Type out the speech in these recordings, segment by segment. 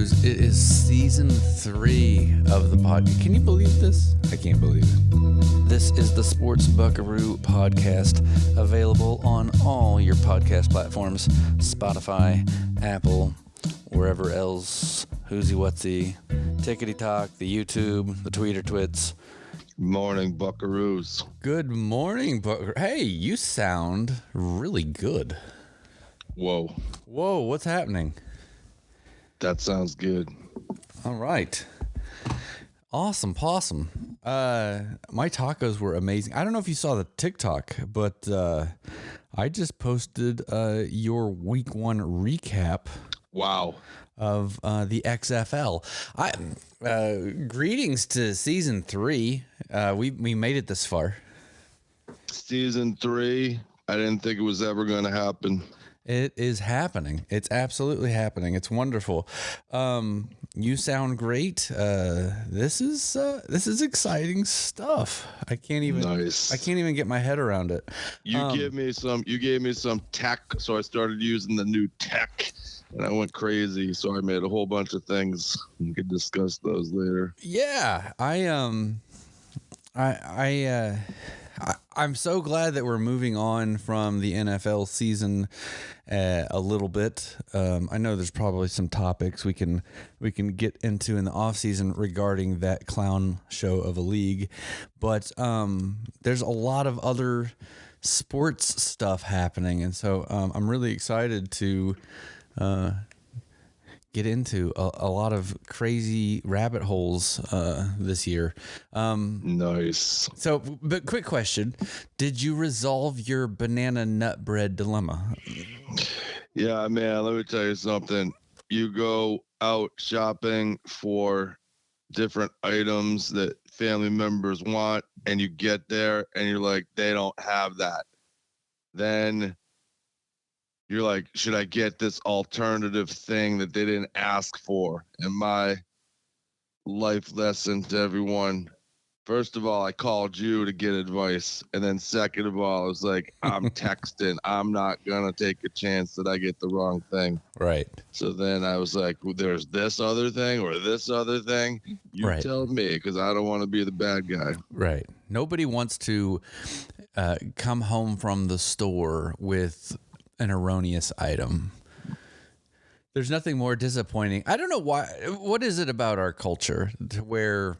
Buckaroos. It is season 3 of the pod. Can you believe this? I can't believe it. This is the Sports Buckaroo podcast, available on all your podcast platforms: Spotify, Apple, wherever else. Whoosy whatsy, tickety talk, the YouTube, the Tweeter twits. Morning, Buckaroos. Good morning, Buckaroo. Hey, you sound really good. Whoa, what's happening? that sounds good. All right. Awesome possum. My tacos were amazing. I don't know if you saw the TikTok, but I just posted your week 1 recap. Wow. Of the XFL. Greetings to season 3. We made it this far. Season 3. I didn't think it was ever going to happen. It is happening. It's absolutely happening. It's wonderful. You sound great. This is exciting stuff. I can't even get my head around it. You gave me some tech, so I started using the new tech. And I went crazy, so I made a whole bunch of things. We could discuss those later. Yeah, I'm so glad that we're moving on from the NFL season a little bit. I know there's probably some topics we can get into in the off season regarding that clown show of a league, but there's a lot of other sports stuff happening, and so I'm really excited to get into a lot of crazy rabbit holes this year. Nice. So, but quick question. Did you resolve your banana nut bread dilemma? Yeah, man, let me tell you something. You go out shopping for different items that family members want, and you get there and you're like, they don't have that. Then you're like, should I get this alternative thing that they didn't ask for? And my life lesson to everyone, first of all, I called you to get advice. And then second of all, I was like, I'm texting. I'm not going to take a chance that I get the wrong thing. Right. So then I was like, well, there's this other thing or this other thing. You right. Tell me, because I don't want to be the bad guy. Right. Nobody wants to come home from the store with an erroneous item. There's nothing more disappointing. I don't know why. What is it about our culture to where,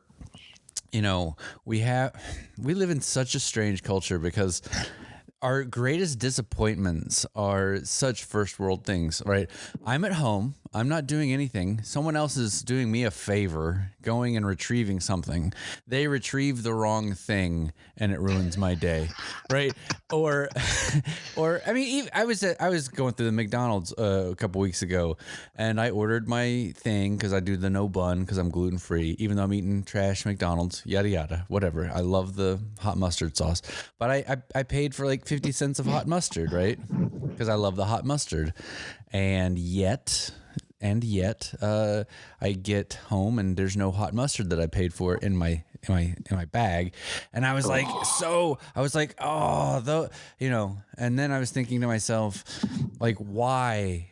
we live in such a strange culture because our greatest disappointments are such first world things, right? I'm at home. I'm not doing anything. Someone else is doing me a favor, going and retrieving something. They retrieve the wrong thing and it ruins my day, right? Or I mean, I was going through the McDonald's a couple weeks ago, and I ordered my thing because I do the no bun because I'm gluten free, even though I'm eating trash McDonald's, yada yada, whatever. I love the hot mustard sauce, but I paid for like 50 cents of hot mustard, right? Because I love the hot mustard, and yet I get home and there's no hot mustard that I paid for in my bag, and I was like, and then I was thinking to myself, like, why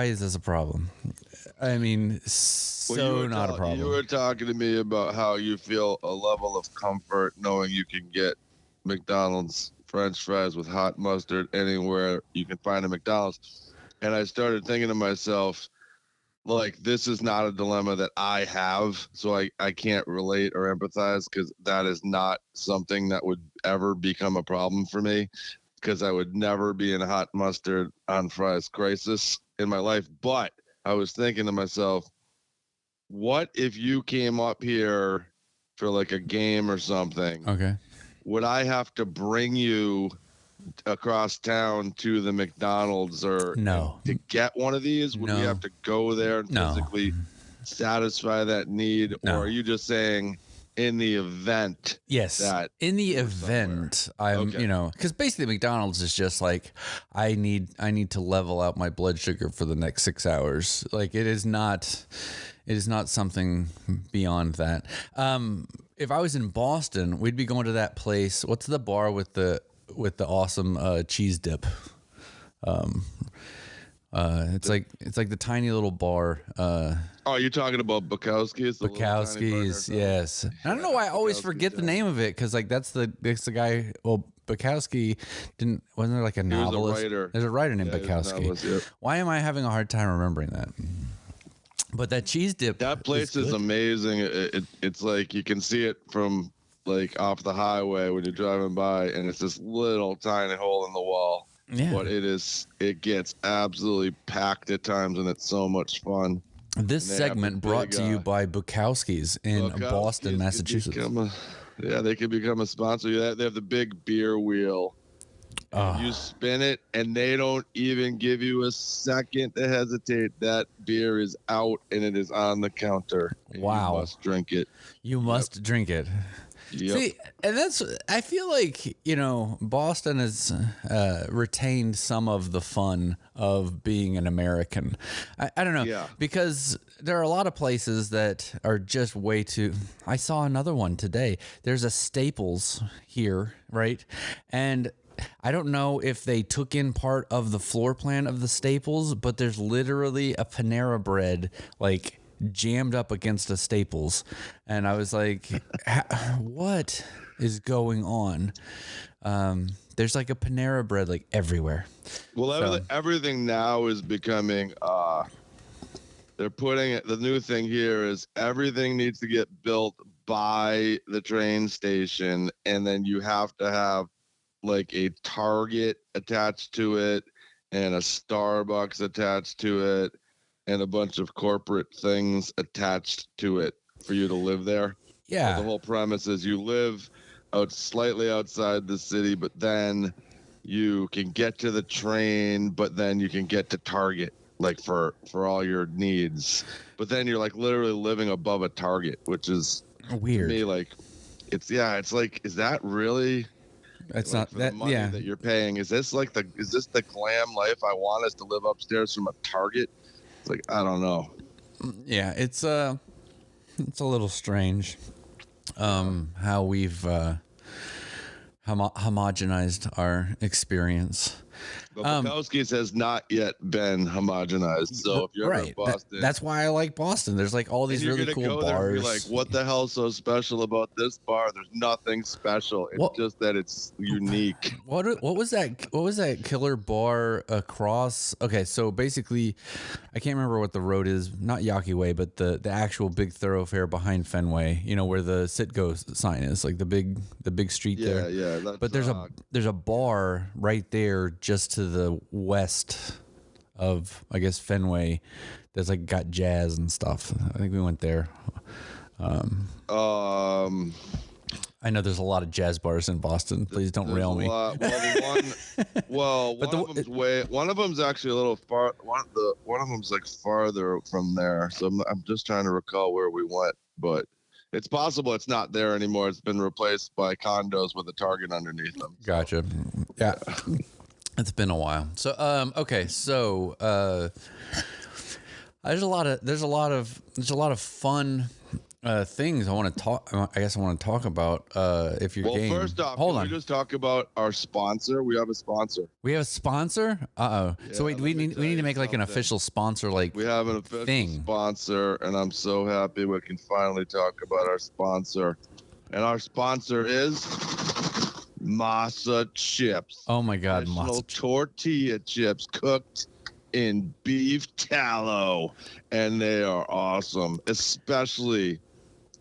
is this a problem? I mean, not a problem. You were talking to me about how you feel a level of comfort knowing you can get McDonald's French fries with hot mustard anywhere you can find a McDonald's. And I started thinking to myself, like, this is not a dilemma that I have, so I can't relate or empathize, because that is not something that would ever become a problem for me, because I would never be in a hot mustard on fries crisis in my life. But I was thinking to myself, what if you came up here for like a game or something? Okay. Would I have to bring you across town to the McDonald's or to get one of these? Would we have to go there and physically satisfy that need? Or are you just saying in the event? Yes, that in the event because basically McDonald's is just like, I need to level out my blood sugar for the next 6 hours. Like, it is not something beyond that. If I was in Boston, we'd be going to that place. What's the bar with the awesome cheese dip? It's like the tiny little bar. Oh, you're talking about Bukowski's? The little tiny Bukowski's, burger? yes. I don't know why I always Bukowski's, forget the yeah. name of it because like that's the guy. Well, Bukowski wasn't there like a novelist? writer. There's a writer named Yeah, he was a Bukowski. novelist, yep. Why am I having a hard time remembering that? But that cheese dip. That place is good. amazing. It's like you can see it from like off the highway when you're driving by, and it's this little tiny hole in the wall. Yeah. But it gets absolutely packed at times, and it's so much fun. This segment brought to you by Bukowski's in Boston, Massachusetts. They could become a sponsor. They have the big beer wheel. You spin it, and they don't even give you a second to hesitate. That beer is out, and it is on the counter. Wow. You must drink it. You must drink it. Yep. See, and I feel like, Boston has retained some of the fun of being an American. I don't know. Yeah. Because there are a lot of places that are just way too. I saw another one today. There's a Staples here, right? And I don't know if they took in part of the floor plan of the Staples, but there's literally a Panera Bread, like, jammed up against a Staples, and I was like, what is going on? There's like a Panera Bread like everywhere. Well, everything now is becoming they're putting it, the new thing here is everything needs to get built by the train station, and then you have to have like a Target attached to it and a Starbucks attached to it and a bunch of corporate things attached to it for you to live there. Yeah. So the whole premise is you live out slightly outside the city, but then you can get to the train, but then you can get to Target, like for all your needs. But then you're like literally living above a Target, which is weird. To me, like, it's like, is that really? It's like, not for that. the money Yeah. that you're paying. Is this the glam life I want, is to live upstairs from a Target? It's like, I don't know. Yeah, it's a little strange how we've homogenized our experience. But Bukowski's has not yet been homogenized. So if you're ever in Boston, that's why I like Boston. There's like all these really cool bars. There and be like, what the hell's so special about this bar? There's nothing special. It's just that it's unique. What was that? What was that killer bar across? Okay, so basically, I can't remember what the road is. Not Yawkey Way, but the actual big thoroughfare behind Fenway. You know where the Citgo sign is, like the big street there. Yeah. But there's a bar right there just to the west of, I guess, Fenway. That's like got jazz and stuff. I think we went there. I know there's a lot of jazz bars in Boston. Please don't rail me. One of them's actually a little far. One of them's like farther from there. So I'm just trying to recall where we went, but it's possible it's not there anymore. It's been replaced by condos with a Target underneath them. So. Gotcha. Yeah. It's been a while. So okay, so there's a lot of fun things I want to talk. I guess I want to talk about if you're game. Well, first off, hold on. We just talk about our sponsor. We have a sponsor. We have a sponsor. Yeah, so wait, we need to make like an official sponsor. Like we have an official sponsor, and I'm so happy we can finally talk about our sponsor. And our sponsor is Masa Chips. Oh my God, Masa tortilla chips cooked in beef tallow, and they are awesome, especially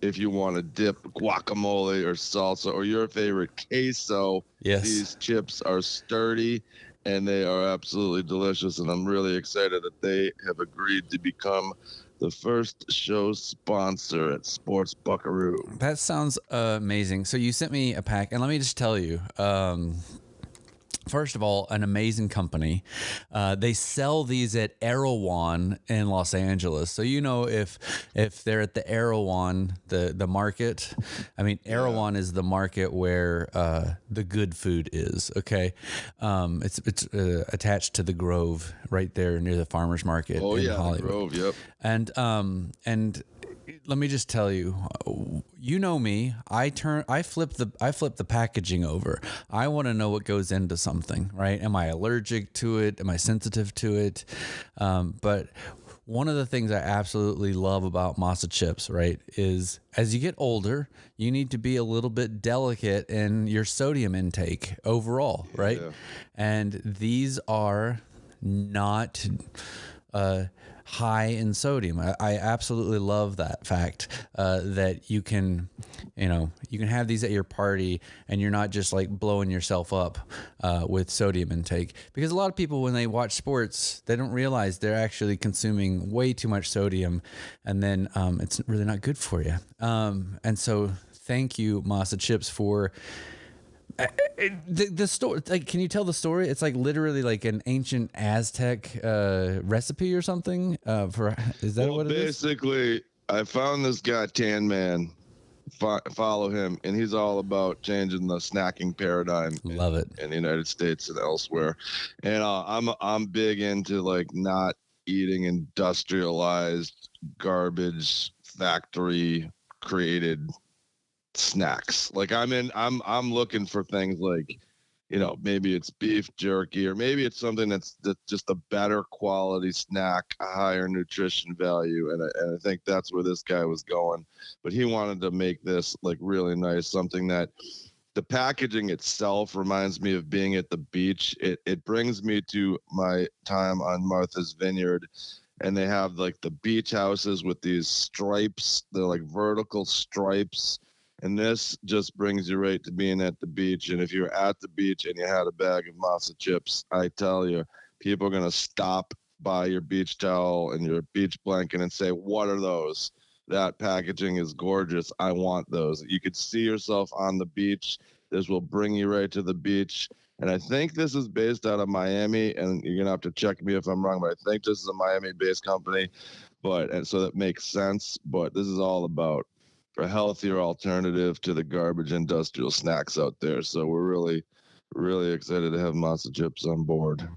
if you want to dip guacamole or salsa or your favorite queso. Yes, these chips are sturdy and they are absolutely delicious, and I'm really excited that they have agreed to become the first show sponsor at SportsBuckaroo. That sounds amazing. So you sent me a pack, and let me just tell you, first of all, an amazing company. They sell these at Erewhon in Los Angeles. So if they're at the Erewhon, the market. I mean, Erewhon is the market where the good food is. Okay, it's attached to the Grove right there near the farmers market. Oh in yeah, Hollywood. the Grove. Yep. And let me just tell you, you know me. I flip the packaging over. I want to know what goes into something, right? Am I allergic to it? Am I sensitive to it? But one of the things I absolutely love about masa chips, right, is as you get older, you need to be a little bit delicate in your sodium intake overall, right? Yeah. And these are not high in sodium. I absolutely love that fact that you can have these at your party and you're not just like blowing yourself up with sodium intake, because a lot of people, when they watch sports, they don't realize they're actually consuming way too much sodium, and then it's really not good for you. And so thank you, Masa Chips, for the story. Like, can you tell the story? It's like literally like an ancient Aztec recipe or something. Is that what it is? Basically, I found this guy Tan Man. Follow him, and he's all about changing the snacking paradigm. Love it. In the United States and elsewhere. And I'm big into like not eating industrialized garbage factory created snacks. Like I'm looking for things like, maybe it's beef jerky, or maybe it's something that's just a better quality snack, a higher nutrition value. And I think that's where this guy was going. But he wanted to make this like really nice, something that the packaging itself reminds me of being at the beach. It brings me to my time on Martha's Vineyard, and they have like the beach houses with these stripes. They're like vertical stripes. And this just brings you right to being at the beach. And if you're at the beach and you had a bag of masa chips, I tell you, people are going to stop by your beach towel and your beach blanket and say, what are those? That packaging is gorgeous. I want those. You could see yourself on the beach. This will bring you right to the beach. And I think this is based out of Miami, and you're going to have to check me if I'm wrong, but I think this is a Miami-based company. And so that makes sense. But this is all about a healthier alternative to the garbage industrial snacks out there. So we're really, really excited to have masa chips on board.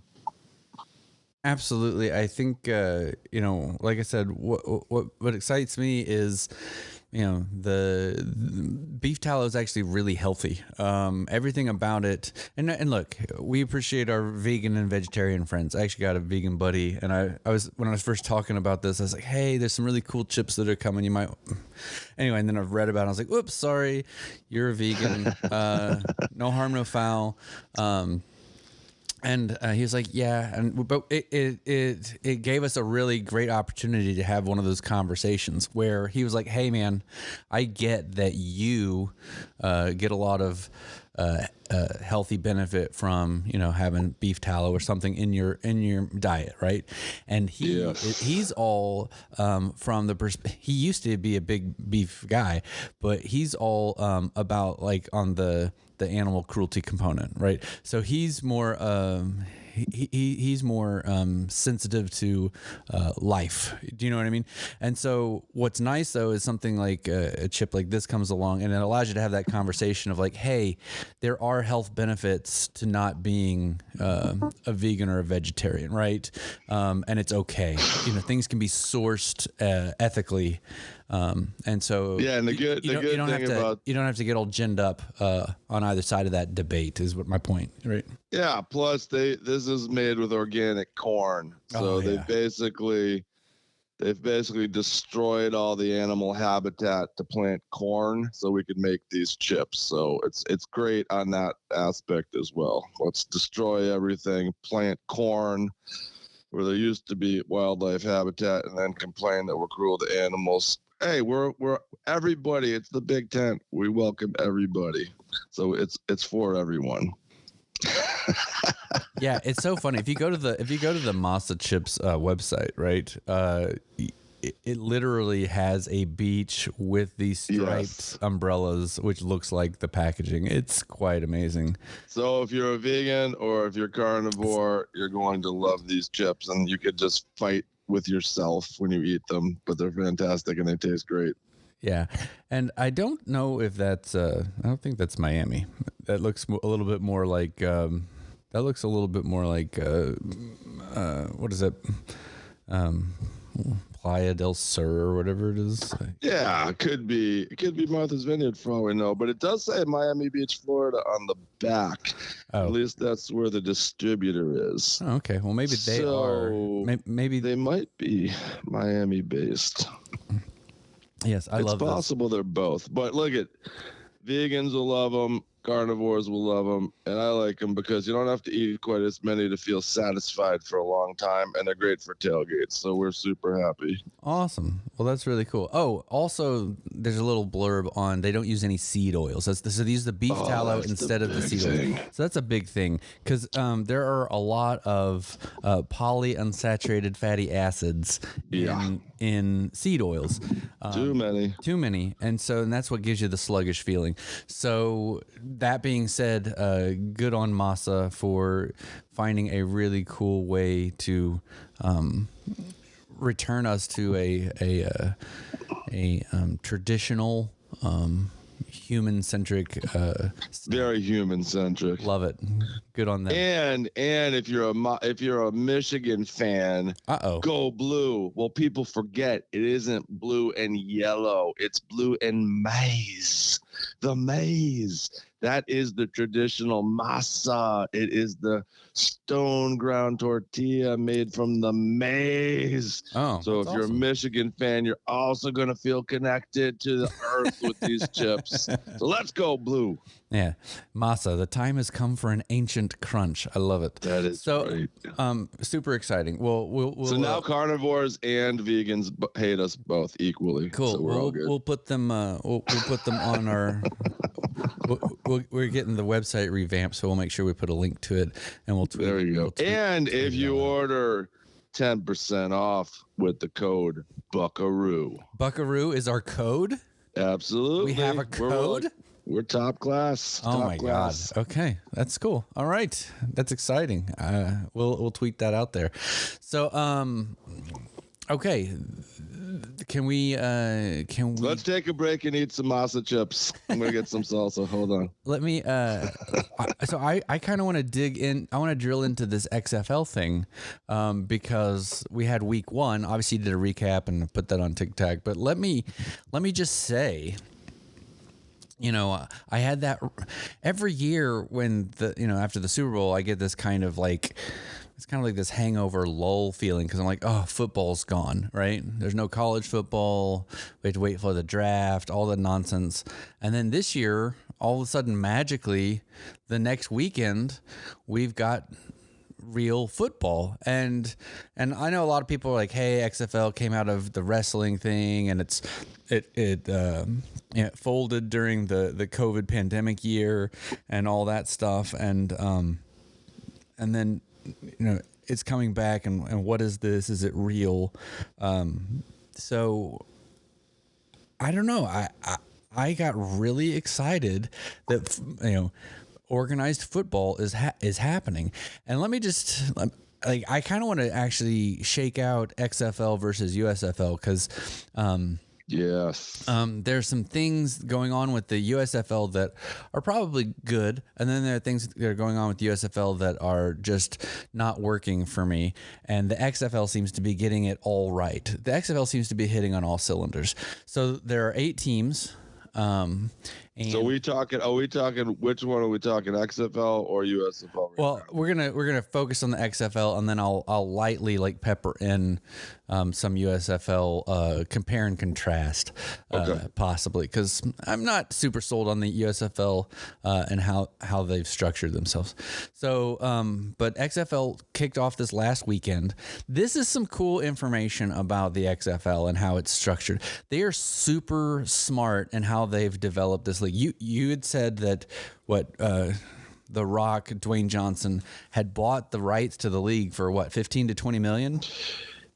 Absolutely. I think, like I said, what excites me is, the beef tallow is actually really healthy. Everything about it. And look, we appreciate our vegan and vegetarian friends. I actually got a vegan buddy, and when I was first talking about this, I was like, hey, there's some really cool chips that are coming. You might, anyway. And then I've read about it. I was like, whoops, sorry, you're a vegan. No harm, no foul. And he was like, yeah, but it gave us a really great opportunity to have one of those conversations where he was like, hey man, I get that you get a lot of healthy benefit from having beef tallow or something in your diet, right? And he's all from the he used to be a big beef guy, but he's all about like on the animal cruelty component, right? So he's more he's more sensitive to life. Do you know what I mean? And so what's nice though is something like a chip like this comes along, and it allows you to have that conversation of like, hey, there are health benefits to not being a vegan or a vegetarian, right? And it's okay. Things can be sourced ethically. And so yeah, and you don't have to get all ginned up on either side of that debate is what my point, right? Yeah, plus this is made with organic corn. So they've basically destroyed all the animal habitat to plant corn so we could make these chips. So it's great on that aspect as well. Let's destroy everything, plant corn where there used to be wildlife habitat, and then complain that we're cruel to animals. Hey, we're everybody. It's the big tent. We welcome everybody. So it's for everyone. Yeah, it's so funny. If you go to the Masa Chips website, right? It literally has a beach with these striped umbrellas, which looks like the packaging. It's quite amazing. So if you're a vegan or if you're carnivore, you're going to love these chips, and you could just fight with yourself when you eat them, but they're fantastic and they taste great. Yeah. And I don't know if that's, I don't think that's Miami. That looks a little bit more like, what is it? Playa del Sur or whatever it is. Yeah, it could be Martha's Vineyard for all we know, but it does say Miami Beach, Florida on the back. Oh. At least that's where the distributor is. Oh, okay. Well, maybe they are. Maybe they might be Miami based. Yes, I love this. It's possible they're both, but look at vegans will love them. Carnivores will love them, and I like them because you don't have to eat quite as many to feel satisfied for a long time, and they're great for tailgates, so we're super happy. Awesome. Well, that's really cool. Oh, also, there's a little blurb on they don't use any seed oils. So they use the beef tallow instead of the seed oil. So that's a big thing because there are a lot of polyunsaturated fatty acids in seed oils. Too many. And that's what gives you the sluggish feeling. So that being said, good on Masa for finding a really cool way to return us to a traditional human-centric very human-centric. Love it. Good on them. And if you're a Michigan fan, go blue. Well, people forget it isn't blue and yellow, it's blue and maize. The maize, that is the traditional masa. It is the stone ground tortilla made from the maize. So if you're a Michigan fan, you're also going to feel connected to the earth with these chips. So let's go blue. Yeah. Masa, the time has come for an ancient crunch. I love it. That is great. Super exciting. We'll so now carnivores and vegans hate us both equally. Cool. So we're all good. We'll put them we'll put them on our we're getting the website revamped, so we'll make sure we put a link to it, and we'll tweet. There you go. And if you order 10% off with the code Buckaroo. Buckaroo is our code? Absolutely. We have a code? We're top class. Oh my God. Okay. That's cool. All right. That's exciting. We'll tweet that out there. So, okay. Can we let's take a break and eat some masa chips. I'm gonna get some salsa. Hold on. Let me I kind of want to dig in. I want to drill into this XFL thing because we had week 1. Obviously did a recap and put that on TikTok, but let me just say, I had that every year when after the Super Bowl, I get this kind of like, it's kind of like this hangover lull feeling because I'm like, oh, football's gone, right? There's no college football. We have to wait for the draft, all the nonsense. And then this year, all of a sudden, magically, the next weekend, we've got real football. And I know a lot of people are like, hey, XFL came out of the wrestling thing and it folded during the COVID pandemic year and all that stuff. And then, it's coming back and what is this? Is it real? So I don't know. I got really excited that, organized football is happening. And let me just, I kind of want to actually shake out XFL versus USFL because, yes. There's some things going on with the USFL that are probably good, and then there are things that are going on with the USFL that are just not working for me. And the XFL seems to be getting it all right. The XFL seems to be hitting on all cylinders. So there are 8 teams. And so are we talking, which one are we talking, XFL or USFL? Well, we're gonna focus on the XFL, and then I'll lightly like pepper in some USFL compare and contrast, possibly, because I'm not super sold on the USFL and how they've structured themselves. So, but XFL kicked off this last weekend. This is some cool information about the XFL and how it's structured. They are super smart in how they've developed this league. You had said that The Rock, Dwayne Johnson, had bought the rights to the league for what, 15 to 20 million?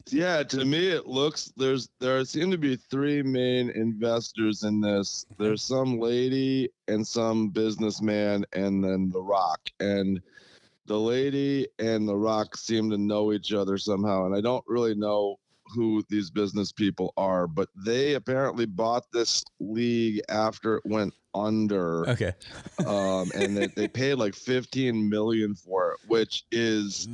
Yeah, to me it looks there seem to be 3 main investors in this. There's some lady and some businessman and then The Rock. And the lady and The Rock seem to know each other somehow, and I don't really know who these business people are, but they apparently bought this league after it went under. Okay. And they paid like $15 million for it, which is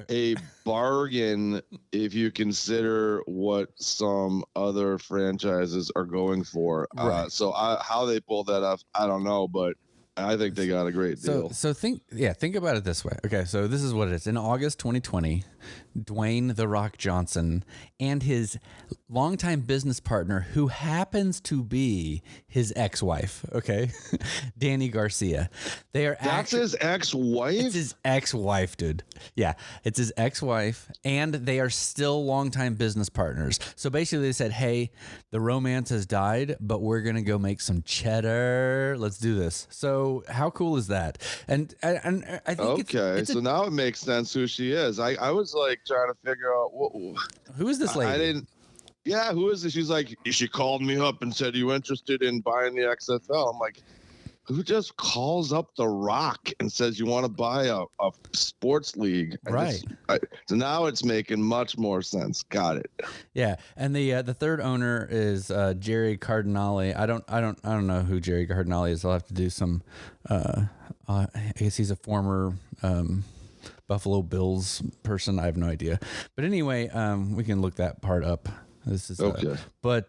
a bargain if you consider what some other franchises are going for. Right. So how they pulled that off, I don't know, but I think they got a great deal. So think about it this way. Okay, so this is what it is. In August 2020, Dwayne "The Rock" Johnson and his longtime business partner, who happens to be his ex-wife, okay, Danny Garcia, they are That's his ex-wife? It's his ex-wife, dude. Yeah, it's his ex-wife, and they are still longtime business partners. So basically they said, hey, the romance has died, but we're going to go make some cheddar. Let's do this. So how cool is that? And I think so now it makes sense who she is. I was like trying to figure out who is this lady? I didn't. Yeah, who is this? She's like, she called me up and said, you interested in buying the XFL? I'm like, who just calls up The Rock and says you want to buy a sports league? Right. So now it's making much more sense. Got it. Yeah, and the third owner is Jerry Cardinale. I don't know who Jerry Cardinale is. I'll have to do some. I guess he's a former Buffalo Bills person. I have no idea. But anyway, we can look that part up. This is okay. But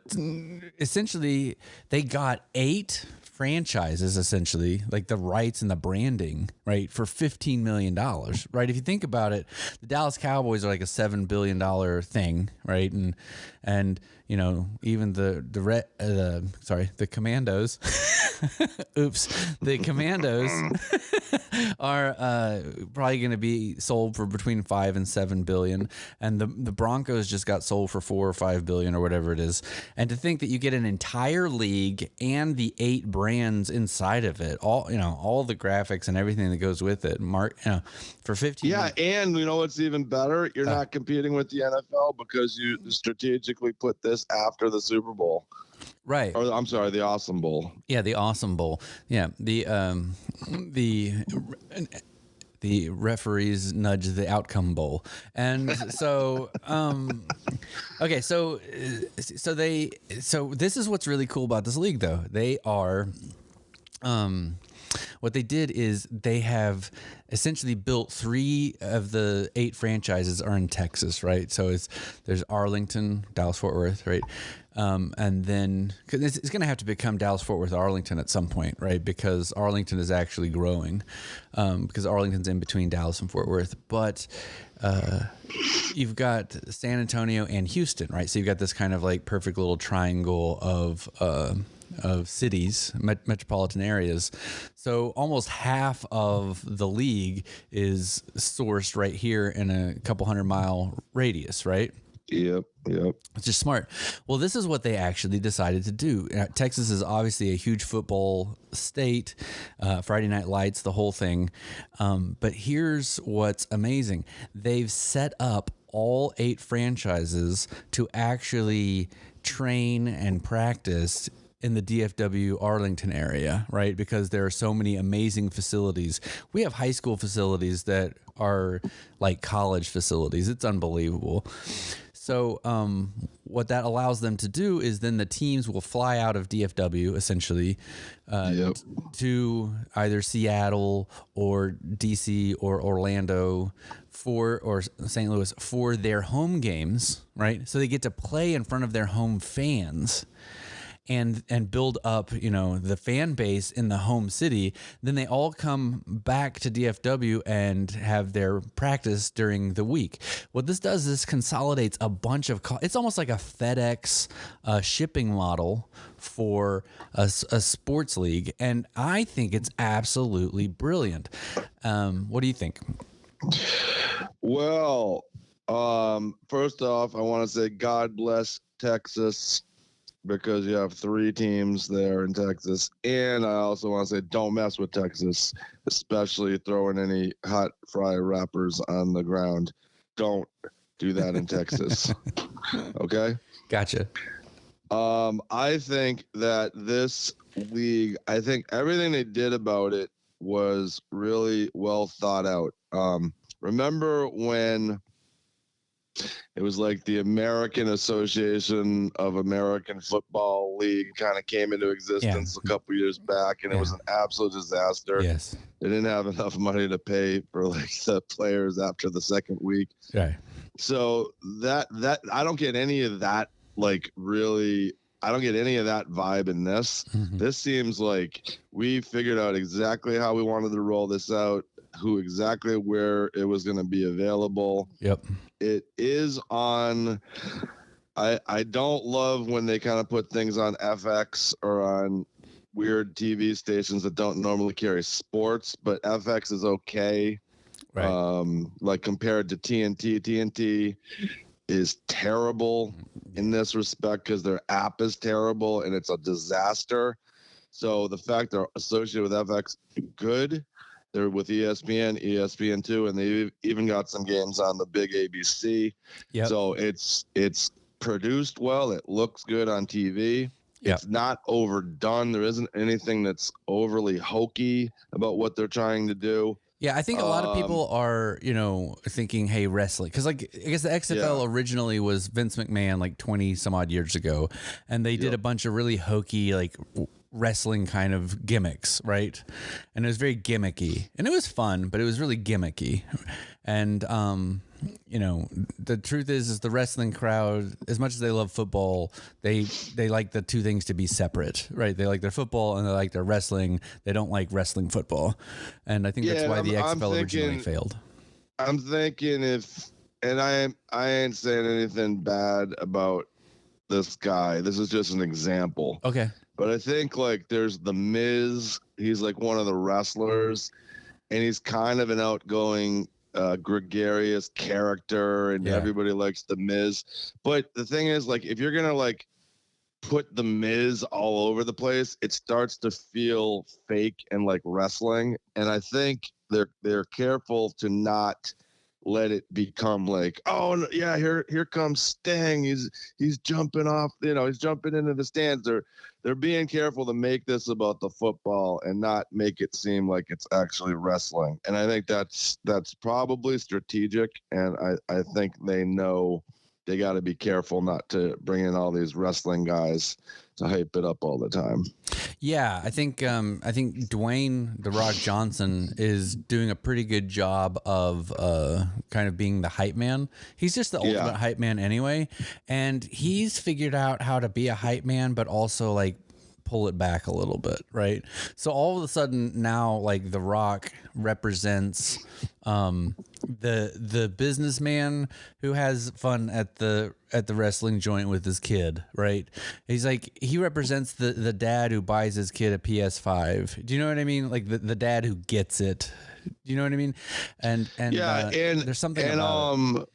essentially, they got 8 franchises, essentially, like the rights and the branding, right, for $15 million, right? If you think about it, the Dallas Cowboys are like a $7 billion thing, right? And you know, even the Commandos, oops, the Commandos are probably going to be sold for between 5 and 7 billion, and the Broncos just got sold for 4 or 5 billion or whatever it is. And to think that you get an entire league and the 8 brands inside of it, all the graphics and everything that goes with it, for 15. Yeah, and you know what's even better? You're not competing with the NFL because you strategically put this after the Super Bowl. Right. Or I'm sorry, the Awesome Bowl. Yeah, the Awesome Bowl. Yeah, the referees nudge the outcome bowl. And so okay, so this is what's really cool about this league, though. They are what they did is they have essentially built 3 of the 8 franchises are in Texas, right? So there's Arlington, Dallas, Fort Worth, right? And then cause it's going to have to become Dallas, Fort Worth, Arlington at some point, right? Because Arlington is actually growing, because Arlington's in between Dallas and Fort Worth. But you've got San Antonio and Houston, right? So you've got this kind of like perfect little triangle of cities, metropolitan areas. So almost half of the league is sourced right here in a couple 100-mile radius, right? Yep. It's just smart. Well, this is what they actually decided to do. Texas is obviously a huge football state, Friday Night Lights, the whole thing. But here's what's amazing. They've set up all 8 franchises to actually train and practice in the DFW Arlington area, right? Because there are so many amazing facilities. We have high school facilities that are like college facilities. It's unbelievable. So what that allows them to do is then the teams will fly out of DFW essentially to either Seattle or DC or Orlando or St. Louis for their home games, right? So they get to play in front of their home fans and build up, the fan base in the home city. Then they all come back to DFW and have their practice during the week. What this does is consolidates a bunch of it's almost like a FedEx shipping model for a sports league, and I think it's absolutely brilliant. What do you think? Well, first off, I want to say God bless Texas, because you have 3 teams there in Texas. And I also want to say don't mess with Texas, especially throwing any hot fry wrappers on the ground. Don't do that in Texas. Okay? Gotcha. I think that this league, I think everything they did about it was really well thought out. Remember when it was like the American Association of American Football League kind of came into existence a couple years back, and it was an absolute disaster. Yes. They didn't have enough money to pay for like the players after the second week. Right. So that I don't get any of that, like, really. I don't get any of that vibe in this. Mm-hmm. This seems like we figured out exactly how we wanted to roll this out, exactly where it was going to be available. Yep. It is on. I don't love when they kind of put things on FX or on weird TV stations that don't normally carry sports, but FX is okay. Right. Like compared to TNT. TNT is terrible in this respect because their app is terrible and it's a disaster. So the fact they're associated with FX, good. They're with ESPN, ESPN2, and they even got some games on the big ABC. Yep. So it's produced well. It looks good on TV. Yep. It's not overdone. There isn't anything that's overly hokey about what they're trying to do. Yeah, I think a lot of people are, thinking, hey, wrestling. Because, I guess the XFL originally was Vince McMahon, 20 some odd years ago. And they did a bunch of really hokey, wrestling kind of gimmicks, right? And it was very gimmicky. And it was fun, but it was really gimmicky. And, the truth is the wrestling crowd, as much as they love football, they like the two things to be separate, right? They like their football and they like their wrestling. They don't like wrestling football. And I think that's why the XFL originally failed. I'm thinking I ain't saying anything bad about this guy. This is just an example. Okay. But I think there's the Miz. He's one of the wrestlers, and he's kind of an outgoing, gregarious character, and everybody likes the Miz. But the thing is, if you're gonna put the Miz all over the place, it starts to feel fake and like wrestling. And I think they're careful to not let it become oh yeah, here comes Sting. He's jumping off, he's jumping into the stands. They're being careful to make this about the football and not make it seem like it's actually wrestling. And I think that's probably strategic. And I think they know they got to be careful not to bring in all these wrestling guys to hype it up all the time. Yeah, I think Dwayne "The Rock" Johnson is doing a pretty good job of kind of being the hype man. He's just the ultimate hype man anyway, and he's figured out how to be a hype man, but also pull it back a little bit, right? So all of a sudden now, The Rock represents the businessman who has fun at the wrestling joint with his kid, right? He's he represents the dad who buys his kid a PS5. Do you know what I mean? The dad who gets it. Do you know what I mean? And there's something about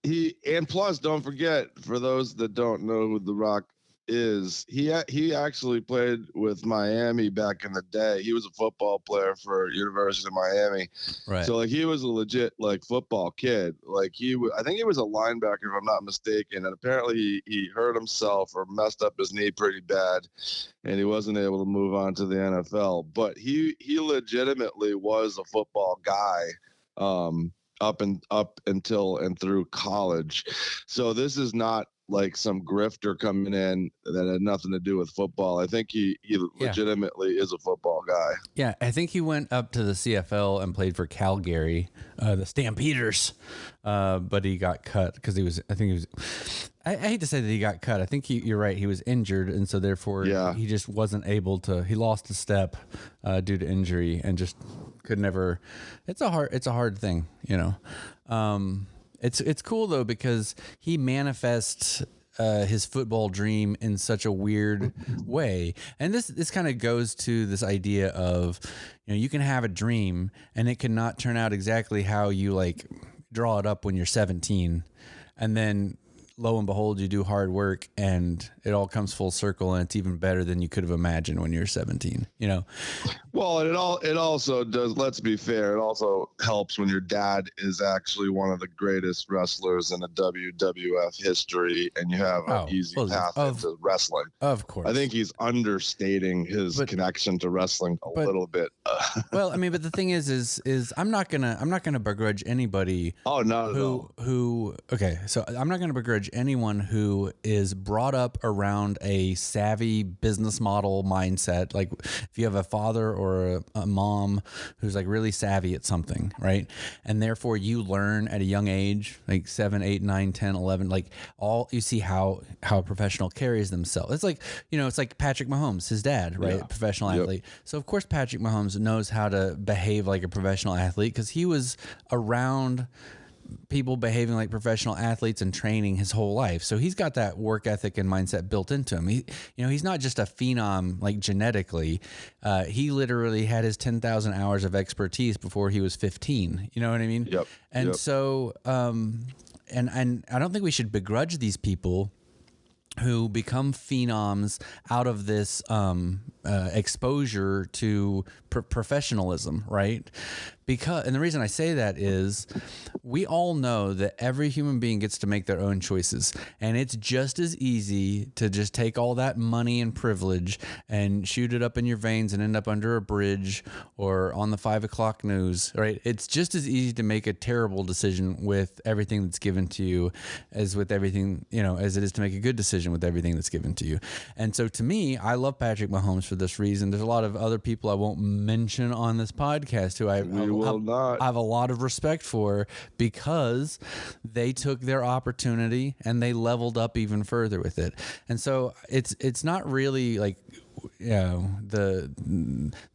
it. And plus, don't forget, for those that don't know who The Rock is, he actually played with Miami back in the day. He was a football player for University of Miami, right? So he was a legit football kid. I think he was a linebacker, if I'm not mistaken, and apparently he hurt himself or messed up his knee pretty bad, and he wasn't able to move on to the NFL. But he legitimately was a football guy up until and through college. So this is not some grifter coming in that had nothing to do with football. I think he legitimately is a football guy. Yeah, I think he went up to the CFL and played for Calgary, the Stampeders, but he got cut because I hate to say that he got cut. I think you're right. He was injured, and so therefore he just wasn't able to. He lost a step due to injury and just could never. It's a hard thing, It's cool though because he manifests his football dream in such a weird way, and this kind of goes to this idea of you can have a dream and it can not turn out exactly how you draw it up when you're 17, and then lo and behold you do hard work and it all comes full circle and it's even better than you could have imagined when you're 17. Well, and it also does. Let's be fair. It also helps when your dad is actually one of the greatest wrestlers in the WWF history, and you have an easy path into wrestling. Of course, I think he's understating his connection to wrestling a little bit. Well, I mean, but the thing is I'm not gonna begrudge anybody. Oh, not at all. Okay, so I'm not gonna begrudge anyone who is brought up around a savvy business model mindset. Like if you have a father or a mom who's like really savvy at something, right? And therefore you learn at a young age, like 7, 8, 9, 10, 11, like you see how a professional carries themselves. It's like, it's like Patrick Mahomes, his dad, right? Yeah. Professional athlete. So of course Patrick Mahomes knows how to behave like a professional athlete because he was around people behaving like professional athletes and training his whole life. So he's got that work ethic and mindset built into him. He's not just a phenom like genetically. He literally had his 10,000 hours of expertise before he was 15. You know what I mean? Yep. And so, and I don't think we should begrudge these people who become phenoms out of this exposure to professionalism, right? And the reason I say that is we all know that every human being gets to make their own choices, and it's just as easy to just take all that money and privilege and shoot it up in your veins and end up under a bridge or on the 5 o'clock news, right? It's just as easy to make a terrible decision with everything that's given to you as with everything, as it is to make a good decision with everything that's given to you. And so to me, I love Patrick Mahomes for this reason. There's a lot of other people I won't mention on this podcast who I have a lot of respect for because they took their opportunity and they leveled up even further with it. And so it's not really like the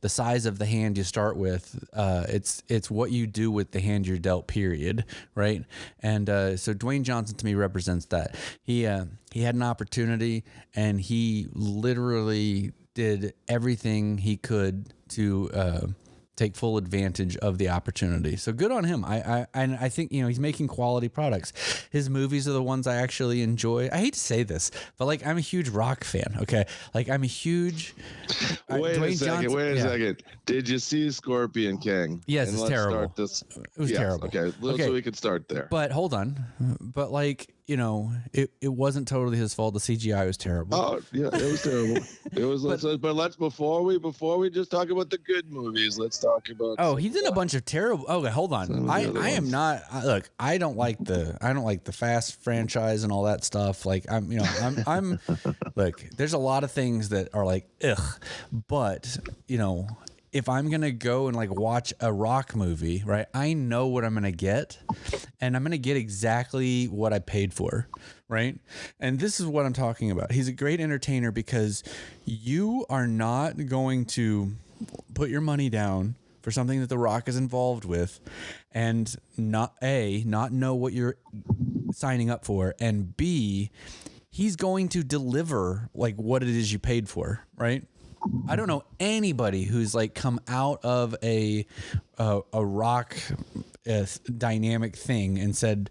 size of the hand you start with. It's what you do with the hand you're dealt, period, right? And so Dwayne Johnson to me represents that. He had an opportunity and he literally did everything he could to take full advantage of the opportunity. So good on him. I think, he's making quality products. His movies are the ones I actually enjoy. I hate to say this, but like, I'm a huge rock fan. Okay. Like I'm a huge, wait a second. Did you see Scorpion King? Yes. It's terrible. It was terrible. Okay. So we could start there, but hold on. But like, it wasn't totally his fault. The CGI was terrible. Oh yeah, it was terrible. It was. But let's before we just talk about the good movies, let's talk about. Oh, he's in a bunch of terrible. Okay, hold on. I am not. Look, I don't like the Fast franchise and all that stuff. Like I'm. Look, there's a lot of things that are like ugh, but if I'm going to go and like watch a rock movie, right, I know what I'm going to get and I'm going to get exactly what I paid for. Right. And this is what I'm talking about. He's a great entertainer because you are not going to put your money down for something that The Rock is involved with and not know what you're signing up for, and B, he's going to deliver like what it is you paid for. Right. I don't know anybody who's like come out of a rock dynamic thing and said,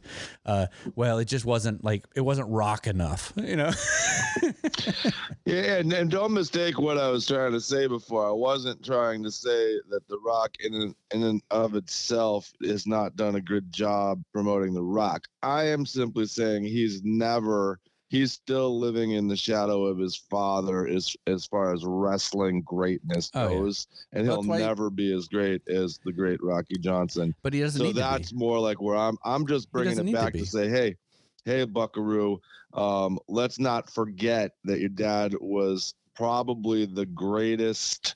well, it just wasn't rock enough, Yeah. And don't mistake what I was trying to say before. I wasn't trying to say that The Rock in and of itself has not done a good job promoting The Rock. I am simply saying he's still living in the shadow of his father as far as wrestling greatness goes. And he'll never be as great as the great Rocky Johnson. But he doesn't need to be. So that's more like where I'm just bringing it back to say, hey, Buckaroo, let's not forget that your dad was probably the greatest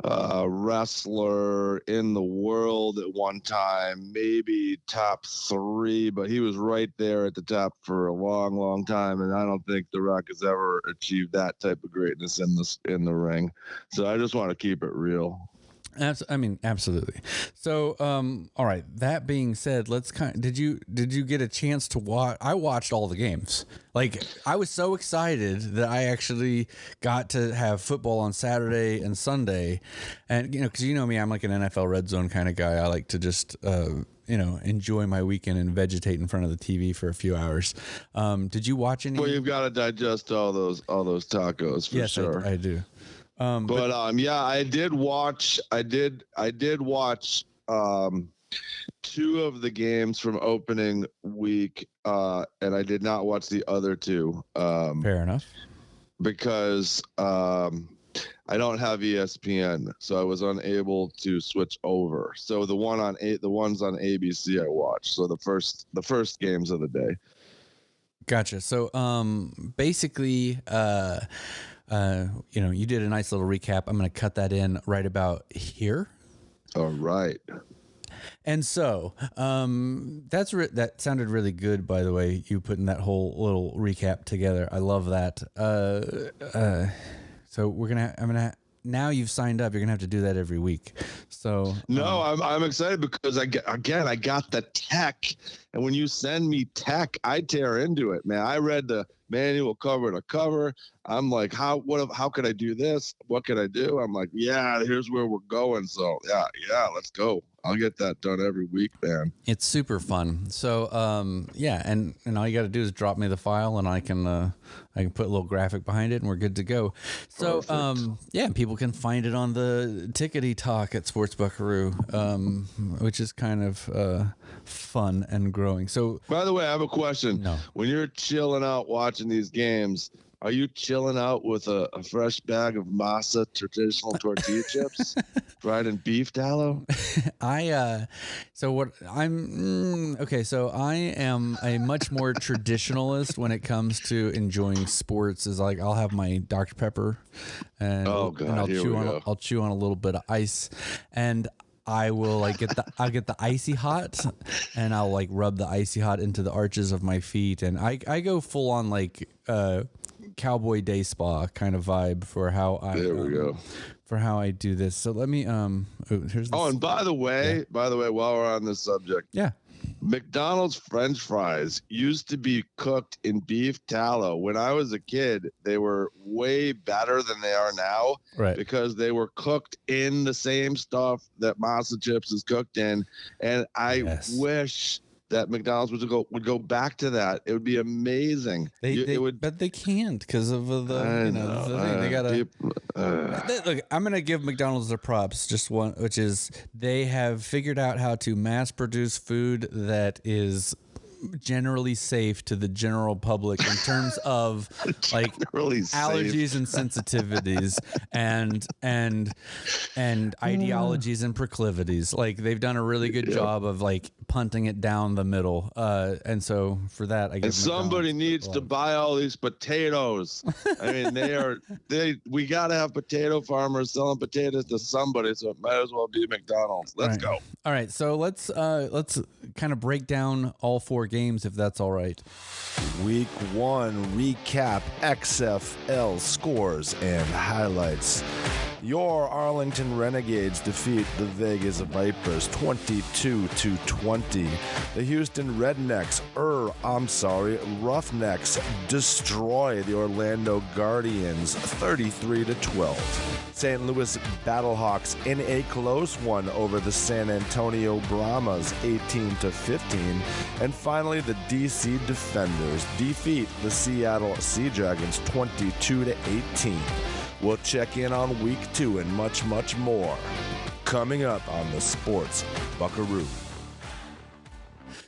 wrestler in the world at one time, maybe top 3, but he was right there at the top for a long, long time. And I don't think The Rock has ever achieved that type of greatness in the ring. So I just want to keep it real. Absolutely. So, all right. That being said, did you get a chance to watch? I watched all the games. Like, I was so excited that I actually got to have football on Saturday and Sunday, and because me, I'm like an NFL red zone kind of guy. I like to just enjoy my weekend and vegetate in front of the TV for a few hours. Did you watch any? Well, you've got to digest all those tacos for sure. Yes, I do. Yeah, I did watch. I did watch 2 of the games from opening week, and I did not watch the other 2. Fair enough. Because I don't have ESPN, so I was unable to switch over. So the ones on ABC I watched. So the first games of the day. Gotcha. So basically, you did a nice little recap. I'm going to cut that in right about here. All right. And so that sounded really good, by the way, you putting that whole little recap together. I love that. So now you've signed up, you're gonna have to do that every week. So no, I'm excited because I got the tech, and when you send me tech, I tear into it, man. I read the manual cover to cover. I'm like, how could I do this? What could I do? I'm like, yeah, here's where we're going. So yeah, let's go. I'll get that done every week, man. It's super fun. So and all you got to do is drop me the file, and I can put a little graphic behind it, and we're good to go. So people can find it on the Tickety Talk at Sports Buckaroo, which is kind of fun and growing. So, by the way, I have a question. No. When you're chilling out watching these games, are you chilling out with a fresh bag of masa traditional tortilla chips fried in beef tallow? So I am a much more traditionalist when it comes to enjoying sports. Is like I'll have my Dr. Pepper, and I'll chew on a little bit of ice, and I will I'll get the icy hot, and I'll like rub the icy hot into the arches of my feet, and I go full on like cowboy day spa kind of vibe for how I do this. So let me here's this. And by the way, while we're on this subject, McDonald's French fries used to be cooked in beef tallow. When I was a kid, they were way better than they are now, right? Because they were cooked in the same stuff that masa chips is cooked in. And I wish that McDonald's would go back to that. It would be amazing. But they can't because of the thing. They gotta look. I'm gonna give McDonald's their props. Just one, which is they have figured out how to mass produce food that is generally safe to the general public in terms of like allergies and sensitivities and ideologies and proclivities. Like they've done a really good job of like punting it down the middle. And so for that, I guess somebody needs to buy all these potatoes. I mean, we got to have potato farmers selling potatoes to somebody. So it might as well be McDonald's. Let's go. All right. So let's kind of break down all 4 games, if that's all right. Week 1 recap, XFL scores and highlights. Your Arlington Renegades defeat the Vegas Vipers 22-20. The Houston Roughnecks destroy the Orlando Guardians 33-12. St. Louis Battlehawks in a close one over the San Antonio Brahmas 18-15. And finally, the DC Defenders defeat the Seattle Sea Dragons 22-18. We'll check in on week 2 and much, much more coming up on the Sports Buckaroo.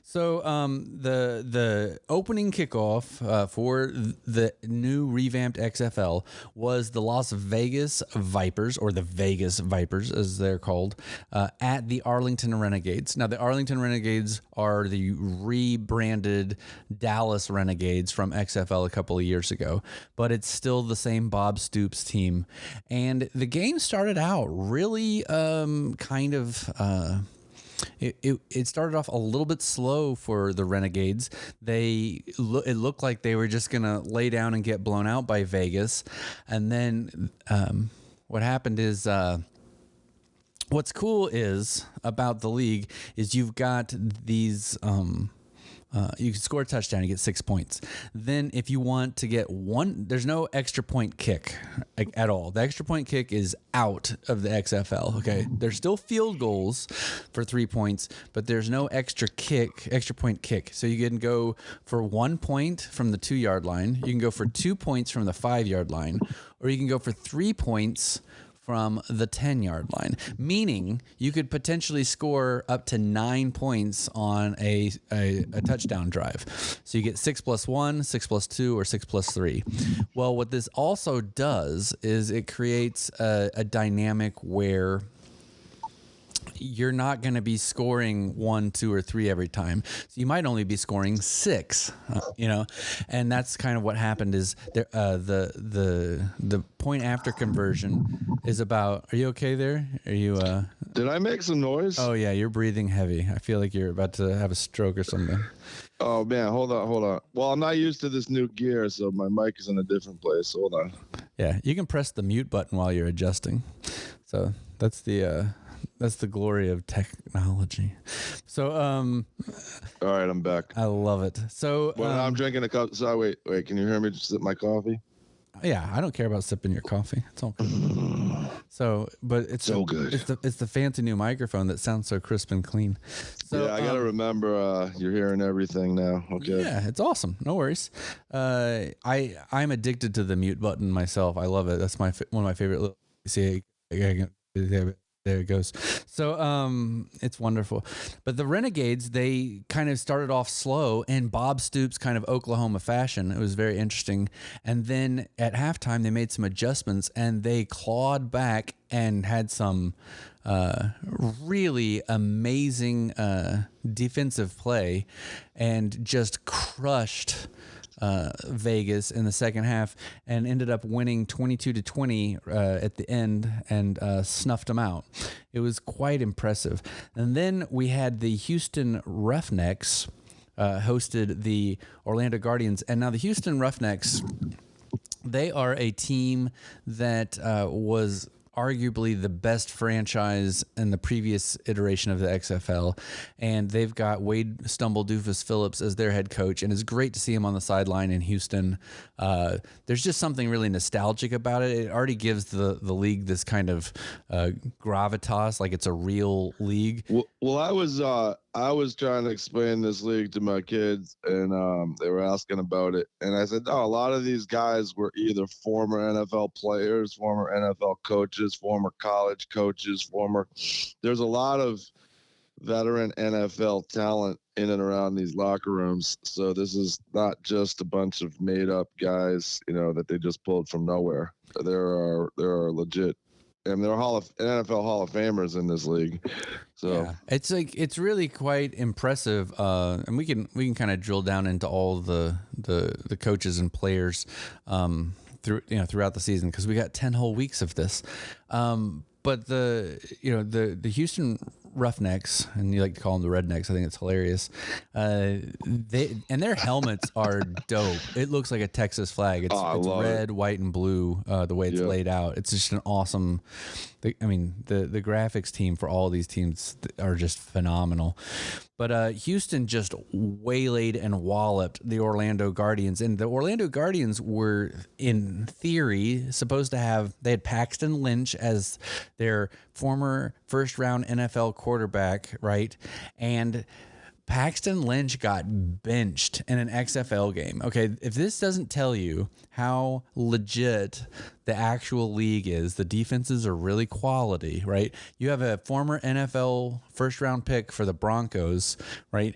So the opening kickoff for the new revamped XFL was the Las Vegas Vipers, or the Vegas Vipers as they're called, at the Arlington Renegades. Now the Arlington Renegades are the rebranded Dallas Renegades from XFL a couple of years ago, but it's still the same Bob Stoops team. And the game started out really It started off a little bit slow for the Renegades. It looked like they were just going to lay down and get blown out by Vegas. And then what happened is what's cool is about the league is you've got these You can score a touchdown, you get 6 points. Then if you want to get one, there's no extra point kick at all. The extra point kick is out of the XFL. Okay, there's still field goals for 3 points, but there's no extra point kick. So you can go for 1 point from the 2-yard line. You can go for 2 points from the 5-yard line, or you can go for 3 points from the 10-yard line, meaning you could potentially score up to 9 points on a touchdown drive. So you get 6 + 1, 6 + 2, or 6 + 3. Well, what this also does is it creates a dynamic where you're not going to be scoring 1, 2, or 3 every time. So you might only be scoring 6, and that's kind of what happened is there, the point after conversion is about, are you okay there? Are you, Did I make some noise? Oh yeah, you're breathing heavy. I feel like you're about to have a stroke or something. Oh man, hold on. Well, I'm not used to this new gear, so my mic is in a different place. Hold on. Yeah, you can press the mute button while you're adjusting. So that's the glory of technology. So, all right, I'm back. I love it. So, I'm drinking a cup. So wait, can you hear me just sip my coffee? Yeah, I don't care about sipping your coffee. It's all good. So, but it's so good. It's the fancy new microphone that sounds so crisp and clean. So, yeah, I got to remember you're hearing everything now. Okay. Yeah, it's awesome. No worries. I'm addicted to the mute button myself. I love it. That's one of my favorite little, see, there it goes. So it's wonderful. But the Renegades, they kind of started off slow in Bob Stoops kind of Oklahoma fashion. It was very interesting. And then at halftime, they made some adjustments and they clawed back and had some really amazing defensive play and just crushed Vegas in the second half and ended up winning 22-20 at the end and snuffed them out. It was quite impressive. And then we had the Houston Roughnecks hosted the Orlando Guardians. And now the Houston Roughnecks, they are a team that was arguably the best franchise in the previous iteration of the XFL, and they've got Wade Stumble Doofus Phillips as their head coach, and it's great to see him on the sideline in Houston. There's just something really nostalgic about it. It already gives the league this kind of gravitas, like it's a real league. Well, I was trying to explain this league to my kids, and they were asking about it. And I said, a lot of these guys were either former NFL players, former NFL coaches, former college coaches, there's a lot of veteran NFL talent in and around these locker rooms. So this is not just a bunch of made up guys, that they just pulled from nowhere. There are legit, and there are NFL Hall of Famers in this league. So yeah, it's really quite impressive, and we can kind of drill down into all the coaches and players throughout the season because we got 10 whole weeks of this. But the Houston Roughnecks, and you like to call them the Rednecks, I think it's hilarious. Their helmets are dope. It looks like a Texas flag. It's red, white, and blue. The way it's laid out, it's just an awesome. The graphics team for all these teams are just phenomenal. But Houston just waylaid and walloped the Orlando Guardians. And the Orlando Guardians were, in theory, supposed to they had Paxton Lynch as their former first-round NFL quarterback, right? And Paxton Lynch got benched in an XFL game. Okay, if this doesn't tell you how legit the actual league is, the defenses are really quality, right? You have a former NFL first-round pick for the Broncos, right,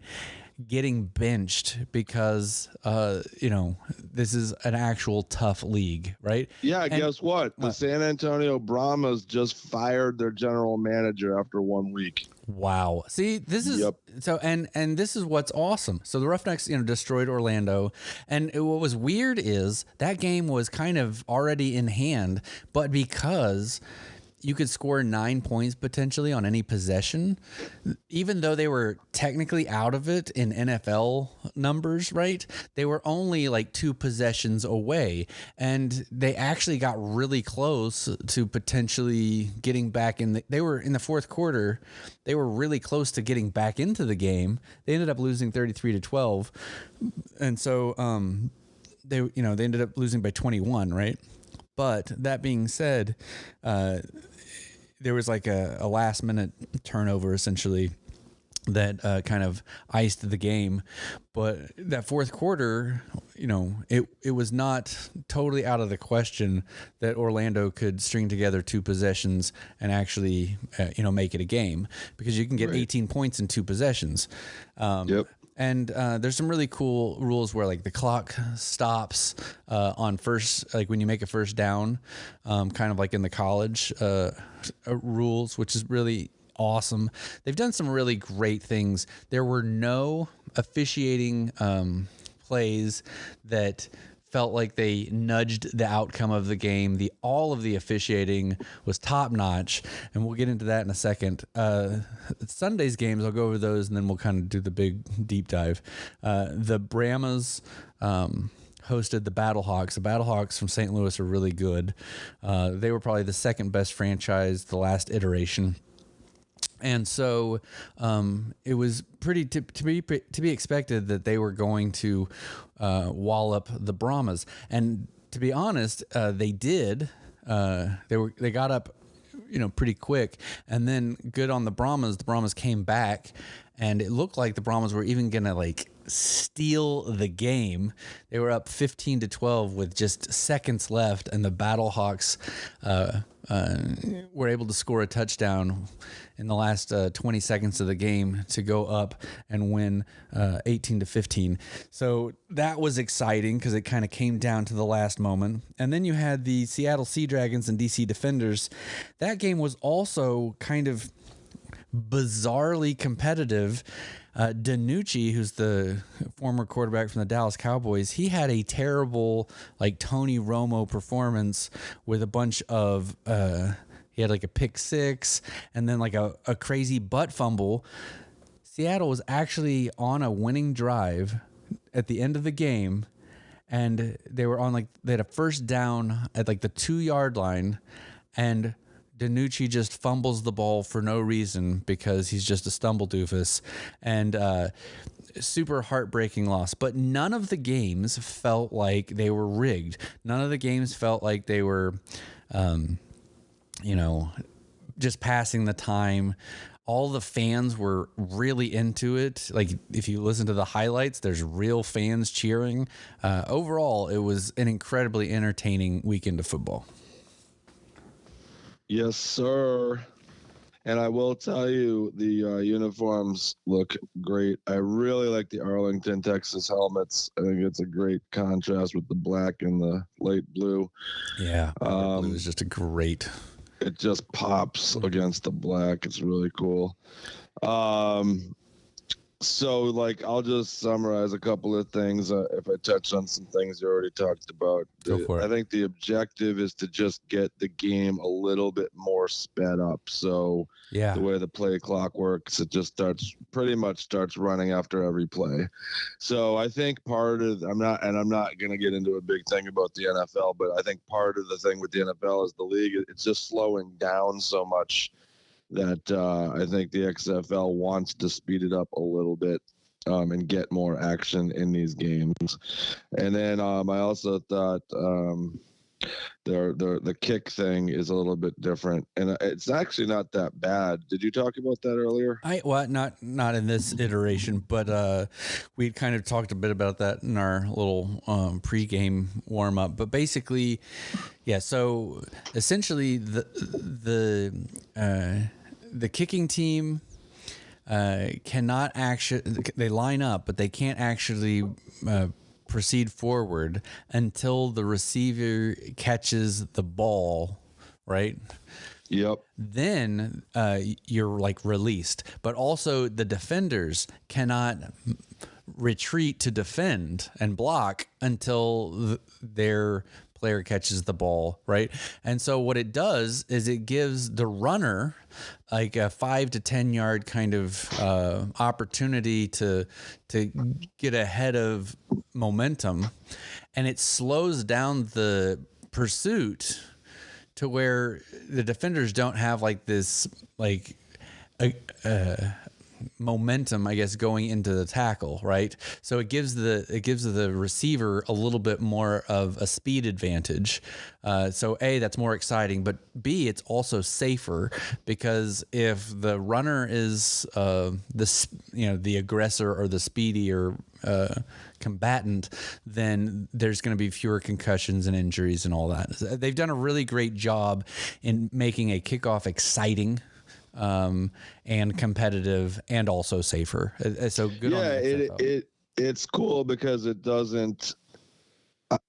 getting benched because, this is an actual tough league, right? Yeah, guess what? The San Antonio Brahmas just fired their general manager after 1 week. Wow. See, this is so, and this is what's awesome. So the Roughnecks, destroyed Orlando. And what was weird is that game was kind of already in hand, but because you could score 9 points potentially on any possession, even though they were technically out of it in NFL numbers, right? They were only like 2 possessions away, and they actually got really close to potentially getting back in. They were in the fourth quarter. They were really close to getting back into the game. They ended up losing 33-12, and so they ended up losing by 21, right? But that being said, there was like a last minute turnover essentially that kind of iced the game. But that fourth quarter, it was not totally out of the question that Orlando could string together 2 possessions and actually, make it a game, because you can get 18 points in 2 possessions. Yep. And there's some really cool rules where like the clock stops on first, like when you make a first down, kind of like in the college rules, which is really awesome. They've done some really great things. There were no officiating plays that felt like they nudged the outcome of the game. All of the officiating was top notch, and we'll get into that in a second. Sunday's games, I'll go over those, and then we'll kind of do the big deep dive. The Brahmas hosted the Battlehawks. The Battlehawks from St. Louis are really good. They were probably the second best franchise, the last iteration. And so it was pretty to be expected that they were going to wallop the Brahmas. And to be honest, they did. They got up, pretty quick, and then good on the Brahmas. The Brahmas came back, and it looked like the Brahmas were even gonna like steal the game. They were up 15-12 with just seconds left, and the Battlehawks were able to score a touchdown in the last 20 seconds of the game to go up and win 18-15. So that was exciting because it kind of came down to the last moment. And then you had the Seattle Sea Dragons and DC Defenders. That game was also kind of bizarrely competitive. DiNucci, who's the former quarterback from the Dallas Cowboys, he had a terrible like Tony Romo performance with a bunch of he had like a pick six and then like a crazy butt fumble. Seattle was actually on a winning drive at the end of the game, and they were on they had a first down at like the 2-yard line, and DiNucci just fumbles the ball for no reason because he's just a stumble doofus, and super heartbreaking loss. But none of the games felt like they were rigged. None of the games felt like they were, just passing the time. All the fans were really into it. Like if you listen to the highlights, there's real fans cheering. Overall, it was an incredibly entertaining weekend of football. Yes, sir. And I will tell you, the uniforms look great. I really like the Arlington, Texas helmets. I think it's a great contrast with the black and the light blue. Yeah, blue is just a great. It just pops against the black. It's really cool. So, I'll just summarize a couple of things. If I touch on some things you already talked about, Go for it. I think the objective is to just get the game a little bit more sped up. So, the way the play clock works, it just pretty much starts running after every play. So, I think I'm not going to get into a big thing about the NFL, but I think part of the thing with the NFL is the league, it's just slowing down so much that I think the XFL wants to speed it up a little bit and get more action in these games. And then I also thought the kick thing is a little bit different, and it's actually not that bad. Did you talk about that earlier? Not in this iteration, but we kind of talked a bit about that in our little pregame warm up. But basically, yeah. So essentially, the kicking team cannot actually, they line up, but they can't actually proceed forward until the receiver catches the ball, right? Yep. Then you're released, but also the defenders cannot retreat to defend and block until their player catches the ball, right? And so what it does is it gives the runner like a 5 to 10 yard kind of opportunity to get ahead of momentum, and it slows down the pursuit to where the defenders don't have like this like momentum, I guess, going into the tackle, right? So it gives the receiver a little bit more of a speed advantage. So A, that's more exciting, but B, it's also safer, because if the runner is the aggressor or the speedier combatant, then there's going to be fewer concussions and injuries and all that. They've done a really great job in making a kickoff exciting and competitive and also safer. So good on the XFL. It's cool because it doesn't.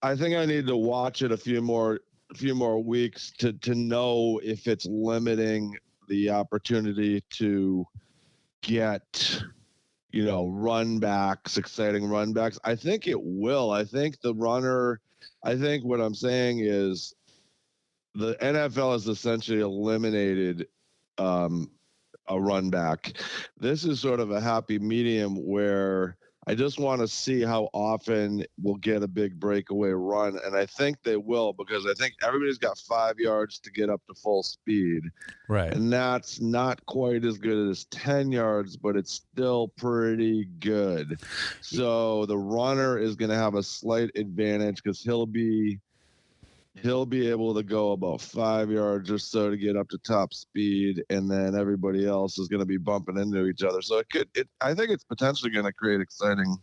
I think I need to watch it a few more weeks to know if it's limiting the opportunity to get run backs, exciting run backs. I think it will. I think what I'm saying is the NFL has essentially eliminated a run back. This is sort of a happy medium where I just want to see how often we'll get a big breakaway run. And I think they will, because I think everybody's got 5 yards to get up to full speed. Right. And that's not quite as good as 10 yards, but it's still pretty good. So the runner is going to have a slight advantage because he'll be able to go about 5 yards or so to get up to top speed, and then everybody else is going to be bumping into each other. So I think it's potentially going to create exciting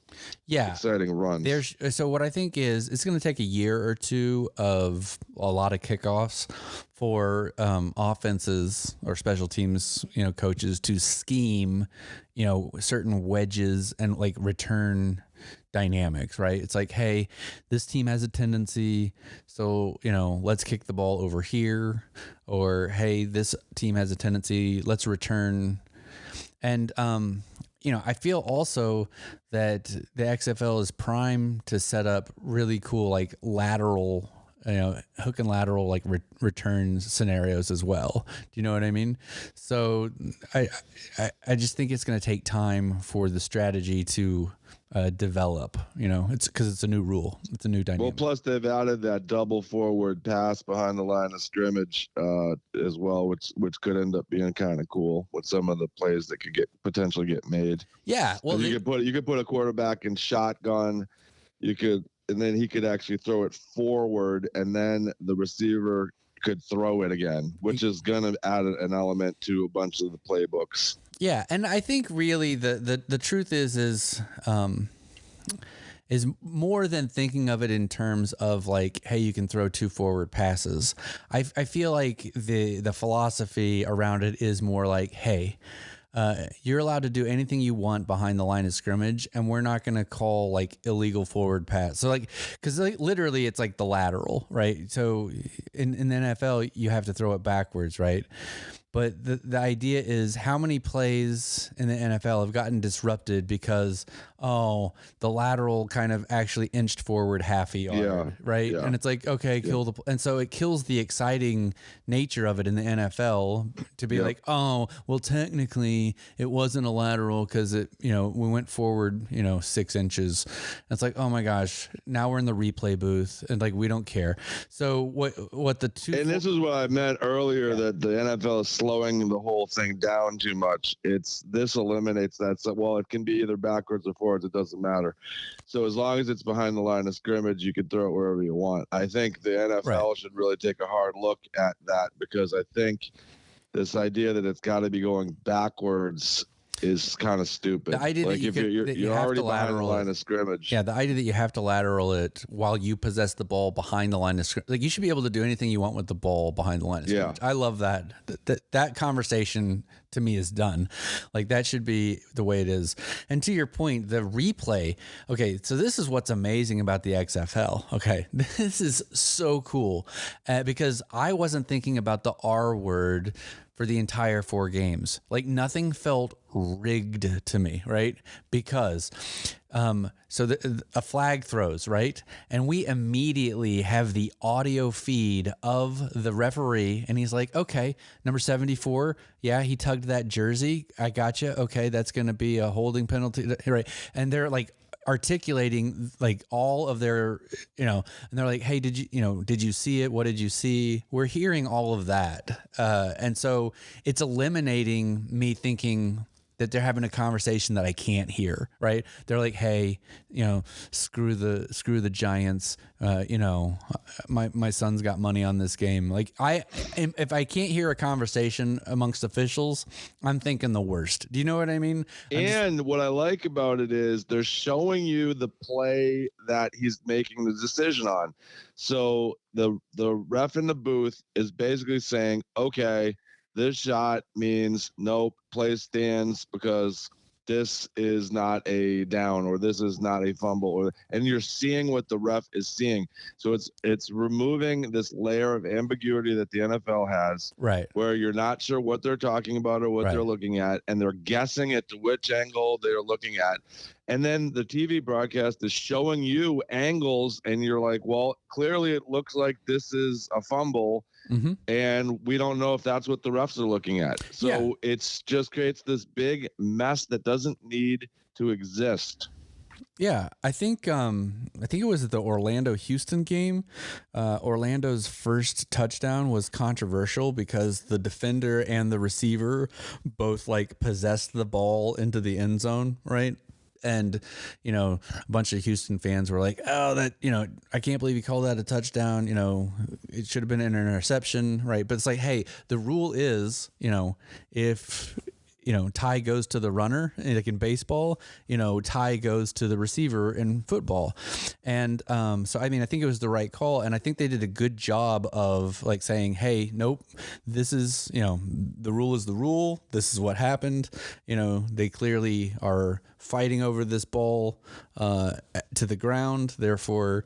runs. So what I think is it's going to take a year or two of a lot of kickoffs for offenses or special teams, coaches to scheme, certain wedges and like return dynamics, right? It's like, hey, this team has a tendency, so let's kick the ball over here, or hey, this team has a tendency, let's return. And I feel also that the XFL is primed to set up really cool like lateral, hook and lateral like return scenarios as well. Do you know what I mean? So I just think it's going to take time for the strategy to develop. It's because it's a new rule. It's a new dynamic. Well, plus they've added that double forward pass behind the line of scrimmage as well, which could end up being kind of cool with some of the plays that could potentially get made. Yeah, well, you could put a quarterback in shotgun. And then he could actually throw it forward, and then the receiver could throw it again, which is going to add an element to a bunch of the playbooks. Yeah, and I think really the truth is more than thinking of it in terms of like, hey, you can throw 2 forward passes. I feel like the philosophy around it is more like, hey, you're allowed to do anything you want behind the line of scrimmage, and we're not going to call like illegal forward pass. So like, because like, literally it's like the lateral, right? So in the NFL, you have to throw it backwards, right? But the idea is how many plays in the NFL have gotten disrupted because, the lateral kind of actually inched forward half a yard, right? Yeah. And it's like, okay, and so it kills the exciting nature of it in the NFL to be like, well, technically it wasn't a lateral because it, we went forward, 6 inches. And it's like, oh my gosh, now we're in the replay booth and like we don't care. So what the two and this is what I meant earlier that the NFL is slowing the whole thing down too much. This eliminates that. So, well, it can be either backwards or forwards. It doesn't matter. So as long as it's behind the line of scrimmage, you can throw it wherever you want. I think the NFL should really take a hard look at that, because I think this idea that it's got to be going backwards is kind of stupid. The idea like that you're already behind the line of scrimmage. Yeah, the idea that you have to lateral it while you possess the ball behind the line of scrimmage. Like, you should be able to do anything you want with the ball behind the line of scrimmage. I love that. That conversation to me is done. Like, that should be the way it is. And to your point, the replay. Okay, so this is what's amazing about the XFL. Okay, this is so cool because I wasn't thinking about the R word for the entire 4 games. Like nothing felt rigged to me, right? Because a flag throws, right? And we immediately have the audio feed of the referee, and he's like, okay, number 74, yeah, he tugged that jersey. I gotcha. Okay, that's going to be a holding penalty, right? And they're like articulating like all of their, and they're like, hey, did you see it? What did you see? We're hearing all of that. And so it's eliminating me thinking that they're having a conversation that I can't hear, right? They're like, hey, screw the Giants. My son's got money on this game. Like if I can't hear a conversation amongst officials, I'm thinking the worst. Do you know what I mean? What I like about it is they're showing you the play that he's making the decision on. So the ref in the booth is basically saying, okay, this shot means nope, play stands because this is not a down or this is not a fumble, and you're seeing what the ref is seeing. So it's removing this layer of ambiguity that the NFL has, right? Where you're not sure what they're talking about or what they're looking at, and they're guessing at which angle they're looking at. And then the TV broadcast is showing you angles, and you're like, well, clearly it looks like this is a fumble. Mm-hmm. And we don't know if that's what the refs are looking at. So it's just creates this big mess that doesn't need to exist. Yeah, I think it was the Orlando-Houston game. Orlando's first touchdown was controversial because the defender and the receiver both like possessed the ball into the end zone, right? And, a bunch of Houston fans were like, oh, that, I can't believe he called that a touchdown. It should have been an interception. Right. But it's like, hey, the rule is, if, tie goes to the runner, like in baseball, tie goes to the receiver in football. And so, I mean, I think it was the right call. And I think they did a good job of like saying, hey, nope, this is, the rule is the rule. This is what happened. They clearly are fighting over this ball to the ground. Therefore,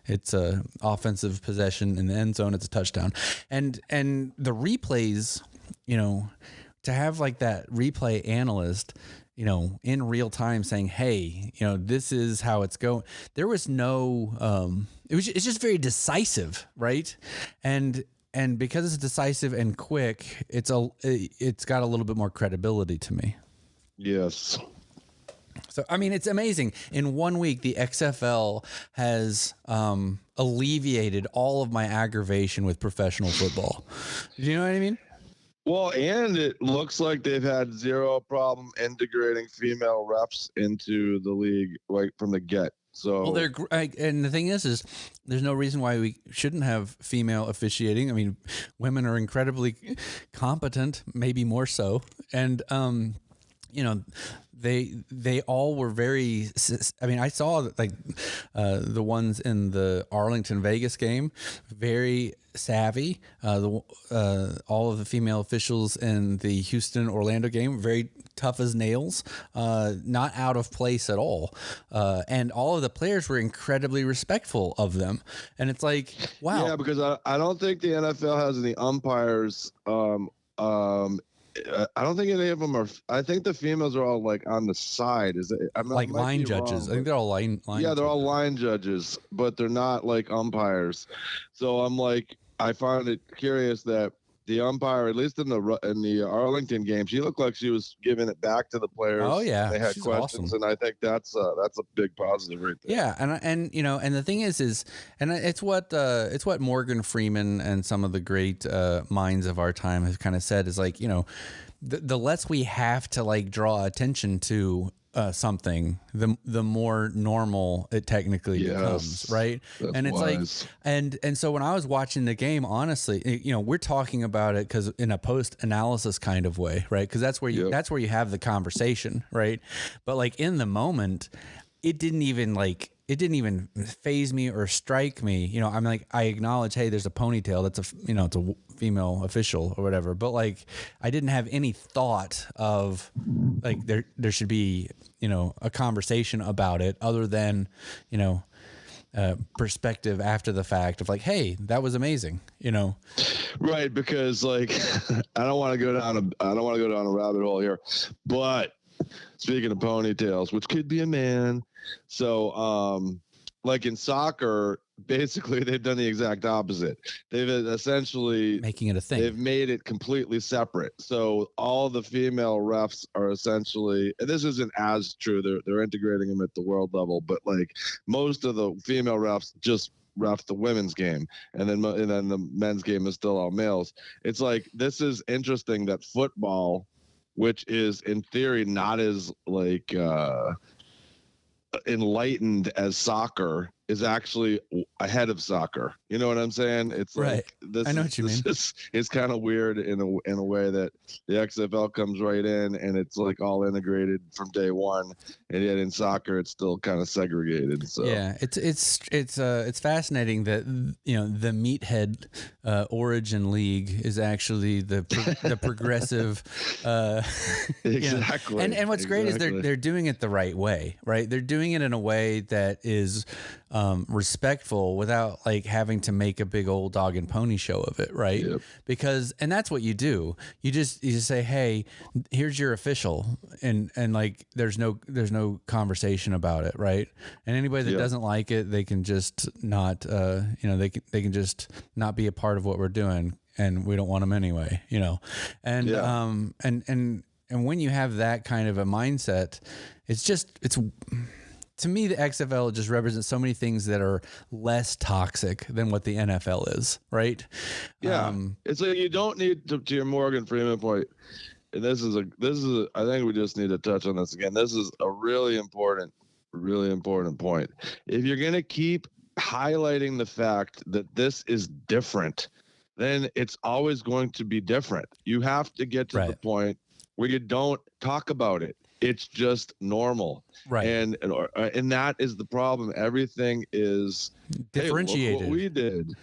it's a offensive possession in the end zone. It's a touchdown. And the replays, to have like that replay analyst, in real time saying, hey, this is how it's going. There was no, it's just very decisive. Right. And because it's decisive and quick, it's got a little bit more credibility to me. Yes. So, I mean, it's amazing. In 1 week, the XFL has alleviated all of my aggravation with professional football. Do you know what I mean? Well, and it looks like they've had zero problem integrating female refs into the league, like from the get. So, well, and the thing is there's no reason why we shouldn't have female officiating. I mean, women are incredibly competent, maybe more so, and they all were very. I mean, I saw like the ones in the Arlington Vegas game, very savvy. All of the female officials in the Houston Orlando game, very tough as nails, not out of place at all. And all of the players were incredibly respectful of them. And it's like, wow. Yeah, because I don't think the NFL has any umpires. I don't think any of them are. I think the females are all like on the side. Is it? I'm not, like line judges? Wrong, I think they're all line. Yeah, they're all line judges, but they're not like umpires. So I'm like, I find it curious that the umpire, at least in the Arlington game, she looked like she was giving it back to the players. Oh yeah, they had questions, awesome. And I think that's a big positive right there. Yeah, and the thing is, and it's what Morgan Freeman and some of the great minds of our time have kind of said is like, the less we have to like draw attention to something, the more normal it technically becomes, right? And it's wise. like, and so when I was watching the game, honestly, we're talking about it because in a post analysis kind of way, right? Because that's where you have the conversation, right? But like in the moment, it didn't even phase me or strike me. I'm like, I acknowledge, hey, there's a ponytail. That's it's a female official or whatever. But like, I didn't have any thought of like there should be, a conversation about it other than, perspective after the fact of like, hey, that was amazing, you know? Right, because like I don't want to go down a rabbit hole here, but speaking of ponytails, which could be a man, so like in soccer, basically they've done the exact opposite. They've essentially Making it a thing. They've made it completely separate. So all the female refs are essentially, and this isn't as true. They're integrating them at the world level, but like most of the female refs just ref the women's game, and then the men's game is still all males. It's like, this is interesting that football, which is in theory not as like enlightened as soccer, is actually ahead of soccer. You know what I'm saying? It's Right. like this. I know what you mean. It's kind of weird in a way that the XFL comes right in and it's like all integrated from day one, and yet in soccer it's still kind of segregated. So yeah, it's fascinating that, you know, the meathead Origin League is actually the progressive. Exactly. You know? And what's great is they're doing it the right way, right? They're doing it in a way that is respectful without like having to make a big old dog and pony show of it, right? Yep. Because, and that's what you do. You just say, hey, here's your official, and like there's no conversation about it, right? And anybody that doesn't like it, they can just not, they can just not be a part of what we're doing, and we don't want them anyway, you know. And and when you have that kind of a mindset, it's to me, the XFL just represents so many things that are less toxic than what the NFL is, right? Yeah, it's like you don't need to your Morgan Freeman point. And this is I think we just need to touch on this again. This is a really important point. If you're going to keep highlighting the fact that this is different, then it's always going to be different. You have to get to the point where you don't talk about it. It's just normal. Right. And that is the problem. Everything is differentiated. Hey, look what we did.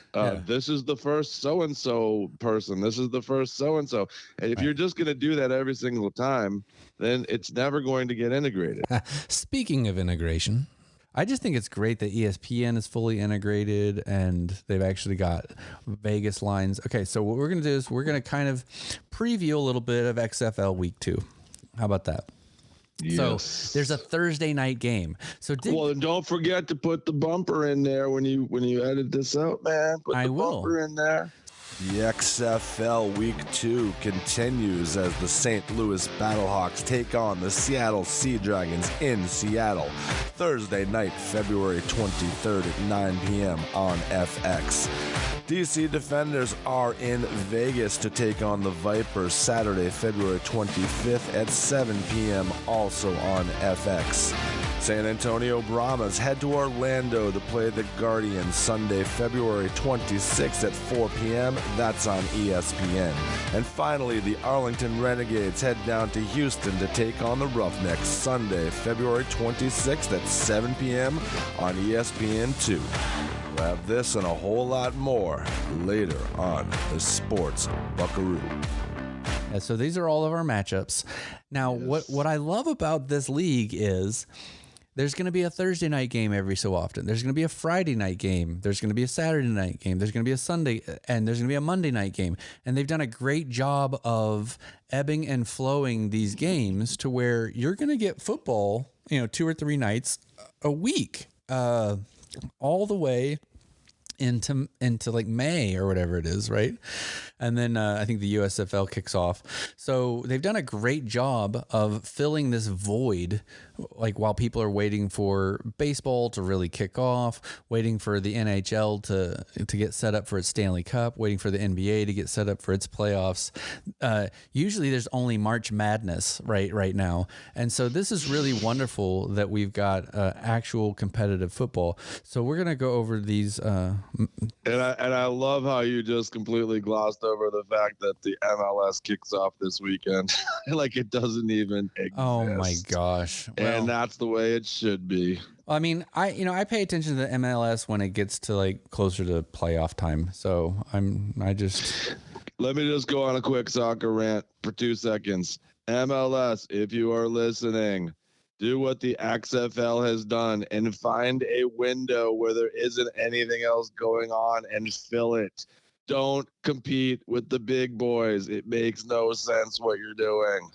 This is the first so-and-so person. This is the first so-and-so. And if you're just going to do that every single time, then it's never going to get integrated. Speaking of integration, I just think it's great that ESPN is fully integrated and they've actually got Vegas lines. Okay, so what we're going to do is we're going to kind of preview a little bit of XFL Week 2. How about that? Yes. So there's a Thursday night game. So and don't forget to put the bumper in there when you edit this out, man. Put the bumper in there. The XFL Week 2 continues as the St. Louis Battlehawks take on the Seattle Sea Dragons in Seattle. Thursday night, February 23rd at 9 p.m. on FX. DC Defenders are in Vegas to take on the Vipers Saturday, February 25th at 7 p.m. also on FX. San Antonio Brahmas head to Orlando to play the Guardians Sunday, February 26th at 4 p.m. That's on ESPN. And finally, the Arlington Renegades head down to Houston to take on the Roughnecks Sunday, February 26th at 7 p.m. on ESPN2. We'll have this and a whole lot more later on the Sports Buckaroo. Yeah, so these are all of our matchups. Now, what I love about this league is there's going to be a Thursday night game every so often. There's going to be a Friday night game. There's going to be a Saturday night game. There's going to be a Sunday, and there's going to be a Monday night game. And they've done a great job of ebbing and flowing these games to where you're going to get football, 2 or 3 nights a week, all the way into like May or whatever it is, right? And then I think the USFL kicks off. So they've done a great job of filling this void, like while people are waiting for baseball to really kick off, waiting for the NHL to get set up for its Stanley Cup, waiting for the NBA to get set up for its playoffs. Usually there's only March Madness right now. And so this is really wonderful that we've got actual competitive football. So we're going to go over these. And I love how you just completely glossed over the fact that the MLS kicks off this weekend. Like it doesn't even exist. Oh my gosh. And that's the way it should be. I mean, I pay attention to the MLS when it gets to like closer to playoff time. So Let me just go on a quick soccer rant for 2 seconds. MLS, if you are listening, Do what the XFL has done and find a window where there isn't anything else going on and fill it. Don't compete with the big boys. It makes no sense what you're doing.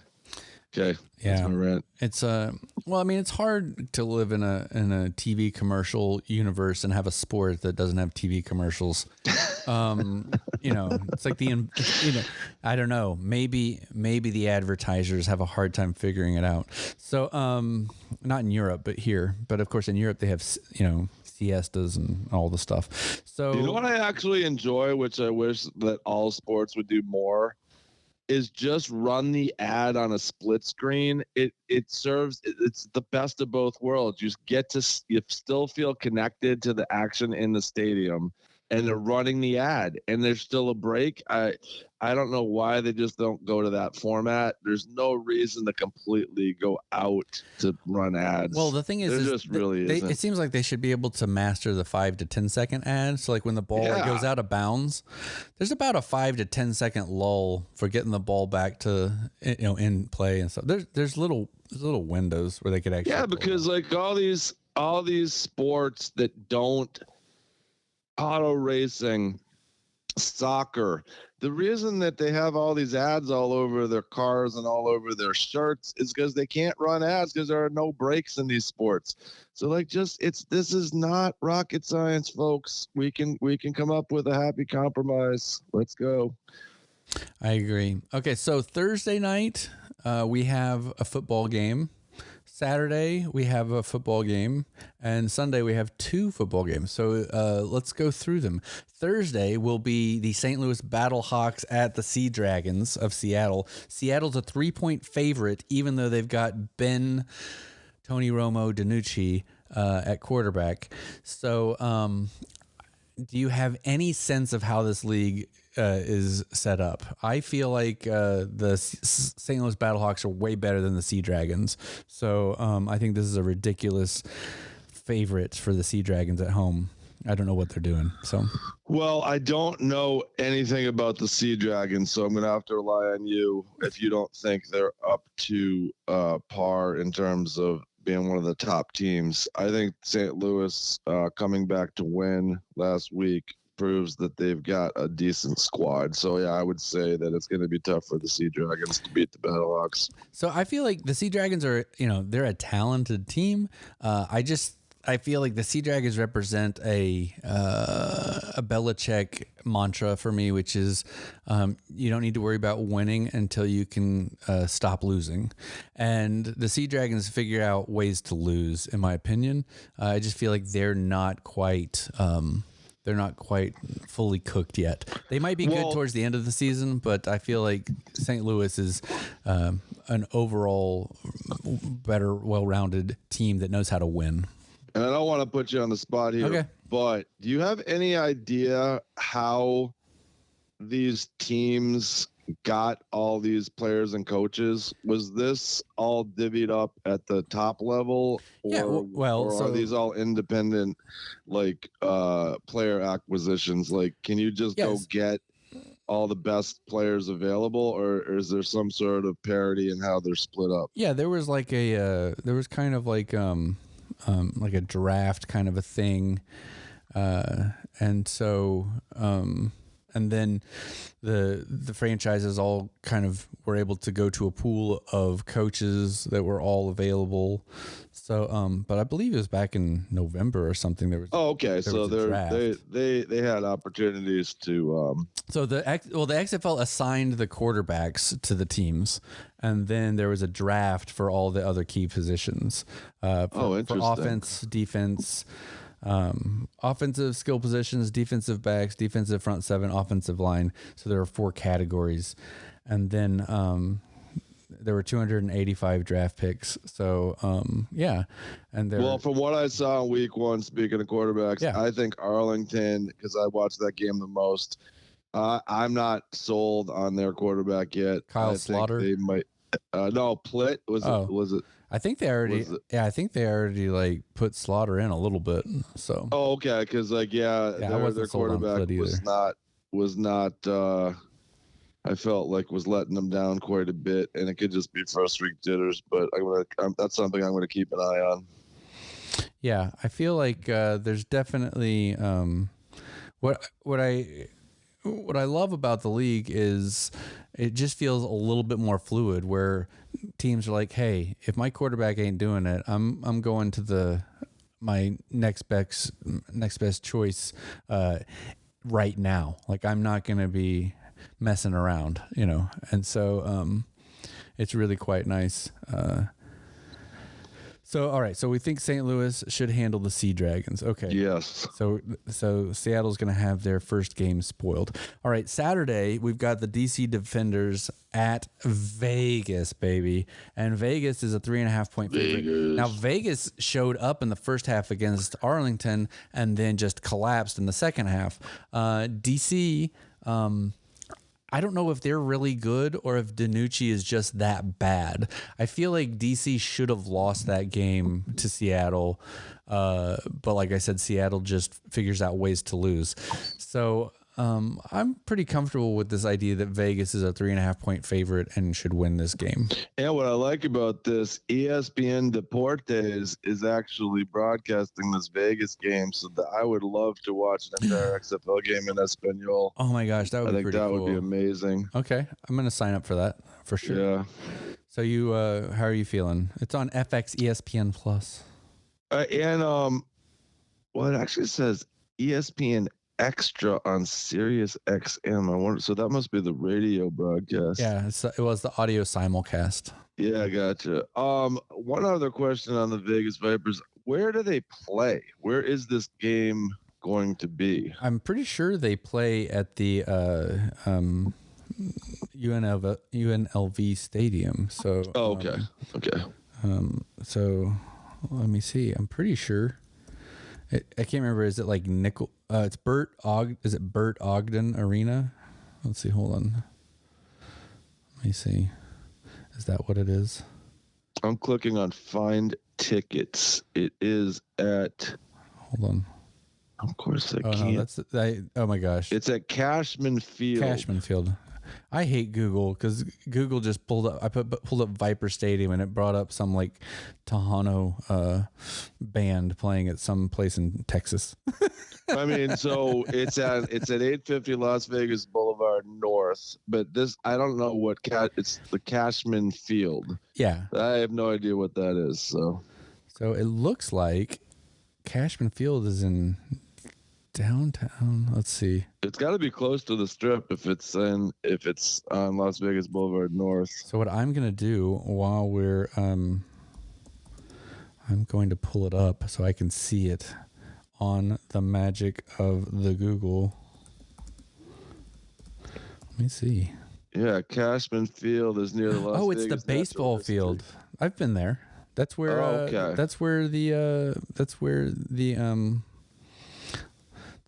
Okay. Yeah. That's my rant. It's well, I mean, it's hard to live in a TV commercial universe and have a sport that doesn't have TV commercials. You know, it's like I don't know, maybe the advertisers have a hard time figuring it out. So, not in Europe, but here. But of course, in Europe they have, siestas and all the stuff. So, you know what I actually enjoy, which I wish that all sports would do more, is just run the ad on a split screen. It's the best of both worlds. You still feel connected to the action in the stadium, and they're running the ad, and there's still a break. I don't know why they just don't go to that format. There's no reason to completely go out to run ads. Well, the thing is it seems like they should be able to master the 5 to 10 second ad. So like when the ball goes out of bounds, there's about a 5 to 10 second lull for getting the ball back to in play and stuff. There's little windows where they could actually because like all these sports that don't auto racing, soccer, the reason that they have all these ads all over their cars and all over their shirts is because they can't run ads because there are no breaks in these sports. So like this is not rocket science, folks. We can come up with a happy compromise. Let's go. I agree. Okay, so Thursday night we have a football game. Saturday, we have a football game, and Sunday we have 2 football games. So let's go through them. Thursday will be the St. Louis Battlehawks at the Sea Dragons of Seattle. Seattle's a 3-point favorite, even though they've got Tony Romo DiNucci at quarterback. So do you have any sense of how this league is set up? I feel like the St. Louis Battlehawks are way better than the Sea Dragons. So I think this is a ridiculous favorite for the Sea Dragons at home. I don't know what they're doing. So, well, I don't know anything about the Sea Dragons, so I'm going to have to rely on you if you don't think they're up to par in terms of being one of the top teams. I think St. Louis coming back to win last week proves that they've got a decent squad. So yeah, I would say that it's going to be tough for the Sea Dragons to beat the Battlehawks. So I feel like the Sea Dragons are, they're a talented team. I feel like the Sea Dragons represent a Belichick mantra for me, which is you don't need to worry about winning until you can stop losing. And the Sea Dragons figure out ways to lose, in my opinion. I just feel like they're not quite fully cooked yet. They might be good towards the end of the season, but I feel like St. Louis is an overall better, well-rounded team that knows how to win. And I don't want to put you on the spot here, but do you have any idea how these temes got all these players and coaches? Was this all divvied up at the top level, or are these all independent, like player acquisitions? Like, can you just go get all the best players available, or is there some sort of parity in how they're split up? Yeah, there was like a a draft kind of a thing, and so and then the franchises all kind of were able to go to a pool of coaches that were all available. So, but I believe it was back in November or something. There was so they had opportunities to. So the XFL assigned the quarterbacks to the teams, and then there was a draft for all the other key positions. For offense, defense. Offensive skill positions, defensive backs, defensive front seven, offensive line. So there are 4 categories, and then there were 285 draft picks. So and from what I saw in week 1, speaking of quarterbacks, I think Arlington, because I watched that game the most. I'm not sold on their quarterback yet. Kyle Slaughter. They might. No, Plitt was it? I think they already like put Slaughter in a little bit. So. Oh, okay, because their quarterback was not. I felt like was letting them down quite a bit, and it could just be first week jitters. But that's something I'm gonna keep an eye on. Yeah, I feel like there's definitely what I love about the league is it just feels a little bit more fluid, where teams are like, hey, if my quarterback ain't doing it, I'm going to my next best choice right now. Like, I'm not going to be messing around, and so it's really quite nice. So, all right. So we think St. Louis should handle the Sea Dragons. Okay. Yes. So Seattle's going to have their first game spoiled. All right. Saturday, we've got the DC Defenders at Vegas, baby. And Vegas is a 3.5-point favorite. Now, Vegas showed up in the first half against Arlington and then just collapsed in the second half. DC, I don't know if they're really good or if DiNucci is just that bad. I feel like DC should have lost that game to Seattle. But like I said, Seattle just figures out ways to lose. So I'm pretty comfortable with this idea that Vegas is a 3.5-point favorite and should win this game. And what I like about this, ESPN Deportes is actually broadcasting this Vegas game, so that I would love to watch an entire XFL game in Espanol. Oh my gosh, that would be pretty cool. I think that would be amazing. Okay, I'm going to sign up for that for sure. Yeah. So you, how are you feeling? It's on FX ESPN Plus. And well, it actually says ESPN Extra on Sirius XM. I wonder, so that must be the radio broadcast. Yeah, it was the audio simulcast. Yeah, I gotcha. One other question on the Vegas Vipers: where do they play? Where is this game going to be? I'm pretty sure they play at the UNLV Stadium. So. Oh, okay. Okay. So let me see. I'm pretty sure. I can't remember. Is it like Nickel? It's Is it Bert Ogden Arena? Let's see. Hold on. Let me see. Is that what it is? I'm clicking on Find Tickets. It is at. Hold on. Of course I can't. No, oh my gosh. It's at Cashman Field. Cashman Field. I hate Google because Google just pulled up. I pulled up Viper Stadium and it brought up some like Tejano band playing at some place in Texas. I mean, so it's at 850 Las Vegas Boulevard North, but this I don't know what it's the Cashman Field. Yeah, I have no idea what that is. So it looks like Cashman Field is in downtown. Let's see. It's got to be close to the Strip if it's on Las Vegas Boulevard North. So what I'm gonna do while we're I'm going to pull it up so I can see it on the magic of the Google. Let me see. Yeah, Cashman Field is near the Las Vegas. Oh, it's the baseball field. I've been there. That's where. Okay. That's where the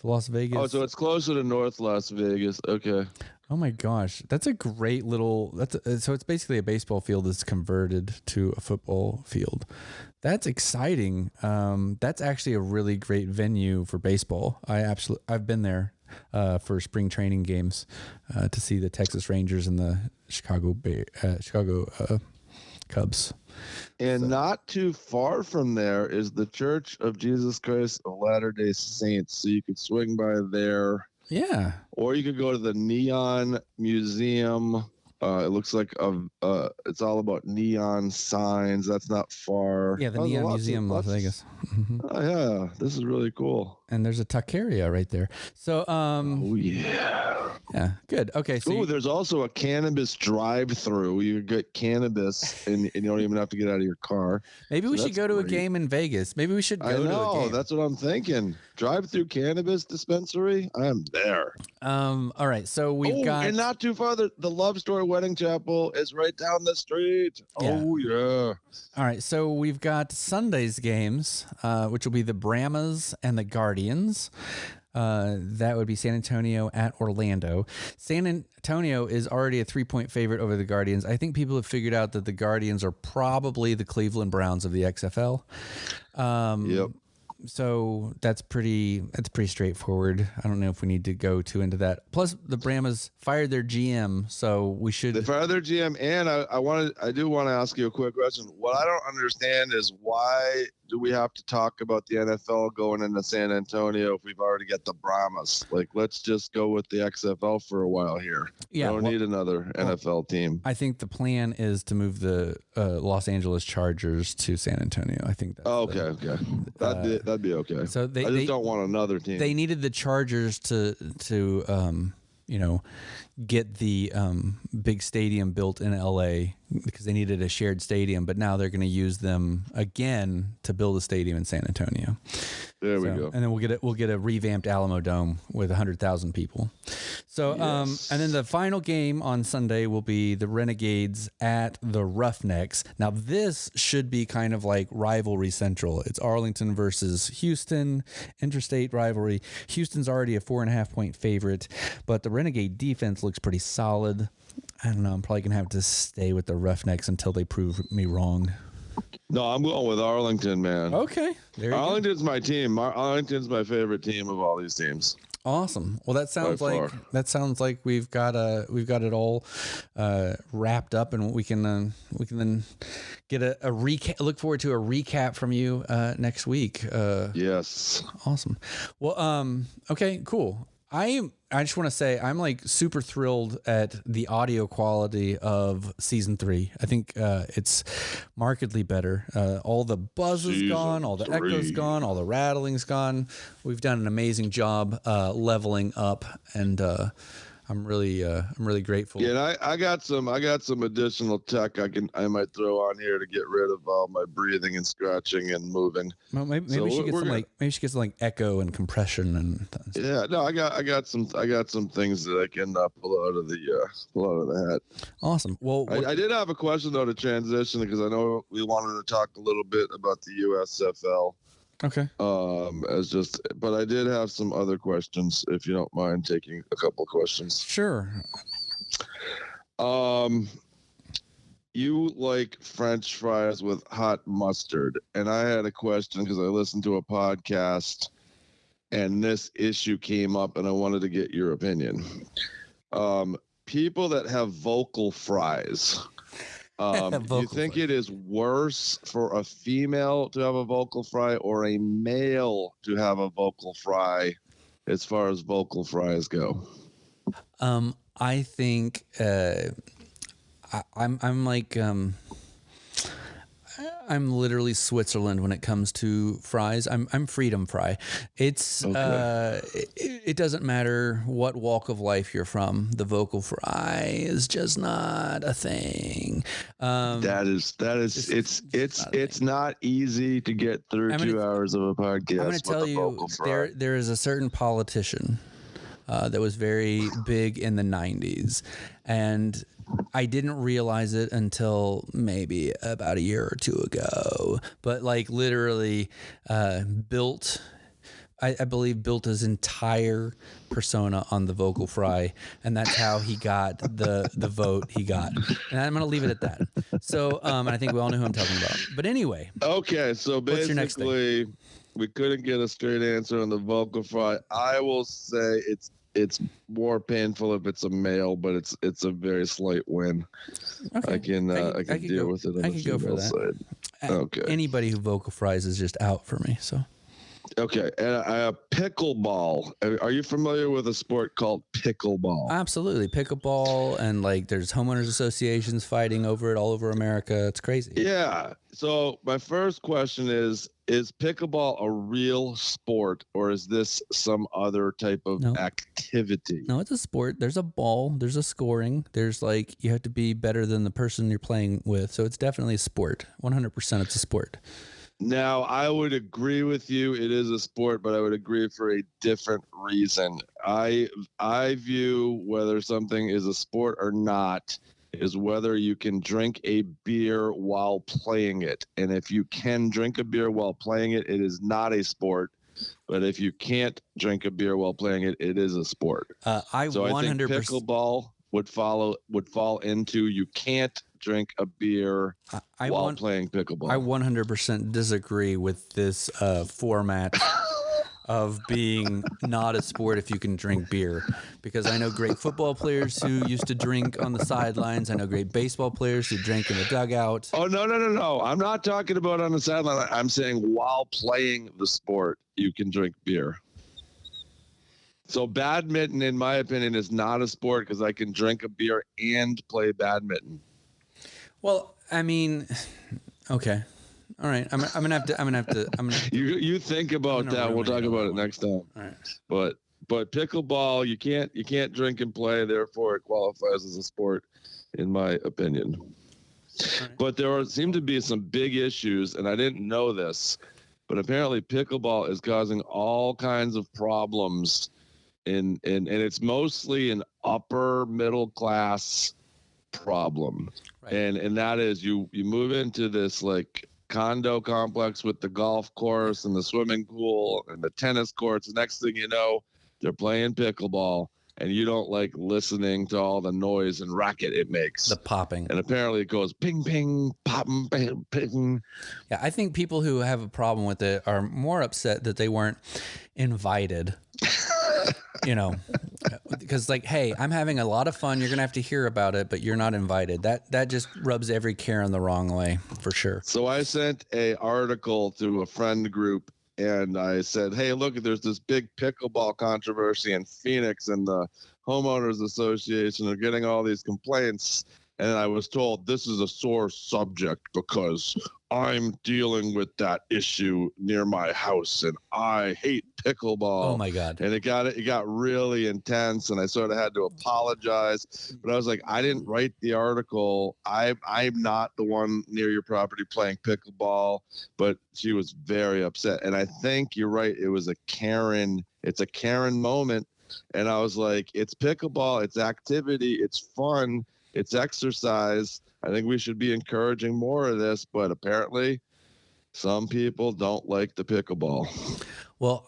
Las Vegas. Oh, so it's closer to North Las Vegas. Okay. Oh my gosh, that's a great little. So it's basically a baseball field that's converted to a football field. That's exciting. That's actually a really great venue for baseball. I've been there for spring training games to see the Texas Rangers and the Chicago Cubs. And not too far from there is the Church of Jesus Christ of Latter-day Saints. So you could swing by there. Yeah. Or you could go to the Neon Museum. It looks like it's all about neon signs. That's not far. Yeah, the Neon Museum, Las Vegas. Mm-hmm. Oh, yeah, this is really cool. And there's a taqueria right there. So, oh yeah, yeah, good. Okay, so there's also a cannabis drive-through. You get cannabis, and you don't even have to get out of your car. Maybe we should go to a game in Vegas. Maybe we should go to a game. That's what I'm thinking. Drive-through cannabis dispensary. I'm there. All right, so we've got, and not too far. The Love Story Wedding Chapel is right down the street. Yeah. Oh yeah. All right, so we've got Sunday's games, which will be the Brahmas and the Guardians. That would be San Antonio at Orlando. San Antonio is already a 3-point favorite over the Guardians. I think people have figured out that the Guardians are probably the Cleveland Browns of the XFL. Yep. So that's pretty straightforward. I don't know if we need to go too into that. Plus, the Brahmas fired their GM, so we should. They fired their GM, and I do want to ask you a quick question. What I don't understand is why do we have to talk about the NFL going into San Antonio if we've already got the Brahmas? Like, let's just go with the XFL for a while here. Yeah, we don't need another NFL team. I think the plan is to move the Los Angeles Chargers to San Antonio. I think that's okay. That'd be okay. So I just don't want another team. They needed the Chargers to get the big stadium built in LA because they needed a shared stadium, but now they're going to use them again to build a stadium in San Antonio. There we go. And then we'll get a revamped Alamo Dome with 100,000 people. So Yes. and then the final game on Sunday will be the Renegades at the Roughnecks. Now this should be kind of like rivalry central. It's Arlington versus Houston, interstate rivalry. Houston's already a 4.5-point favorite, but the Renegade defense looks pretty solid. I don't know. I'm probably going to have to stay with the Roughnecks until they prove me wrong. No, I'm going with Arlington, man. Okay. There you go. Arlington's my team. Arlington's my favorite team of all these teams. Awesome. Well, that sounds By like we've got it all wrapped up, and we can then get a recap. Look forward to a recap from you next week. Yes. Awesome. Well, okay, cool. I just want to say I'm like super thrilled at the audio quality of season 3. I think it's markedly better. All the buzz is gone, all the echo's gone, all the rattling's gone. We've done an amazing job leveling up, and I'm really grateful. Yeah, and I got some additional tech I might throw on here to get rid of all my breathing and scratching and moving. Well, maybe we should get some echo and compression and. Yeah, no, I got some things that I can pull out of the hat. Awesome. Well, I did have a question though to transition because I know we wanted to talk a little bit about the USFL. Okay. But I did have some other questions if you don't mind taking a couple questions. Sure. You like French fries with hot mustard, and I had a question because I listened to a podcast and this issue came up and I wanted to get your opinion. People that have vocal fries, do you think it is worse for a female to have a vocal fry or a male to have a vocal fry as far as vocal fries go? I think I'm like I'm literally Switzerland when it comes to fries. I'm freedom fry. It's okay. It doesn't matter what walk of life you're from. The vocal fry is just not a thing. It's not easy to get through 2 hours of a podcast. I'm going to tell you, there is a certain politician that was very big in the 90s, and I didn't realize it until maybe about a year or two ago, but like literally I believe built his entire persona on the vocal fry, and that's how he got the vote he got. And I'm going to leave it at that. So, and I think we all know who I'm talking about. But anyway. Okay, so basically we couldn't get a straight answer on the vocal fry. I will say it's more painful if it's a male, but it's a very slight win. Okay. I can deal with it on the female side. Okay. Anybody who vocal fries is just out for me. So. Okay, and pickleball. Are you familiar with a sport called pickleball? Absolutely, pickleball, and like there's homeowners associations fighting over it all over America. It's crazy. Yeah. So my first question is pickleball a real sport, or is this some other type of activity? No, it's a sport. There's a ball. There's a scoring. There's like you have to be better than the person you're playing with. So it's definitely a sport. 100%, it's a sport. Now, I would agree with you. It is a sport, but I would agree for a different reason. I view whether something is a sport or not is whether you can drink a beer while playing it. And if you can drink a beer while playing it, it is not a sport. But if you can't drink a beer while playing it, it is a sport. I 100% think pickleball would fall into you can't drink a beer while playing pickleball. I 100% disagree with this format of being not a sport if you can drink beer, because I know great football players who used to drink on the sidelines. I know great baseball players who drank in the dugout. Oh, no. I'm not talking about on the sideline. I'm saying while playing the sport, you can drink beer. So badminton, in my opinion, is not a sport because I can drink a beer and play badminton. Well, I mean, okay. All right, I'm gonna have to. You think about that. We'll talk about it next time. All right. But pickleball, you can't drink and play. Therefore, it qualifies as a sport, in my opinion. Right. But there seem to be some big issues, and I didn't know this, but apparently pickleball is causing all kinds of problems, and it's mostly an upper middle class problem, right. and that is you move into this like condo complex with the golf course and the swimming pool and the tennis courts. The next thing you know, they're playing pickleball, and you don't like listening to all the noise and racket it makes. The popping. And apparently it goes ping, ping, popping, ping, ping. Yeah, I think people who have a problem with it are more upset that they weren't invited. You know, because like, hey, I'm having a lot of fun. You're going to have to hear about it, but you're not invited. That just rubs every Karen the wrong way, for sure. So I sent a article to a friend group, and I said, hey, look, there's this big pickleball controversy in Phoenix, and the homeowners association are getting all these complaints. And I was told this is a sore subject because I'm dealing with that issue near my house, and I hate pickleball. Oh my God. And it got really intense, and I sort of had to apologize. But I was like, I didn't write the article. I'm not the one near your property playing pickleball. But she was very upset. And I think you're right. It's a Karen moment. And I was like, it's pickleball, it's activity, it's fun, it's exercise. I think we should be encouraging more of this, but apparently some people don't like the pickleball. Well,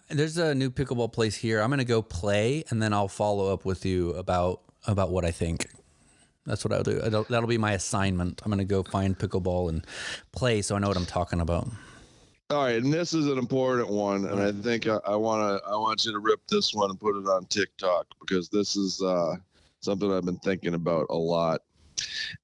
there's a new pickleball place here. I'm going to go play, and then I'll follow up with you about what I think. That's what I'll do. That'll be my assignment. I'm going to go find pickleball and play so I know what I'm talking about. All right, and this is an important one, and I think I want you to rip this one and put it on TikTok, because this is something I've been thinking about a lot.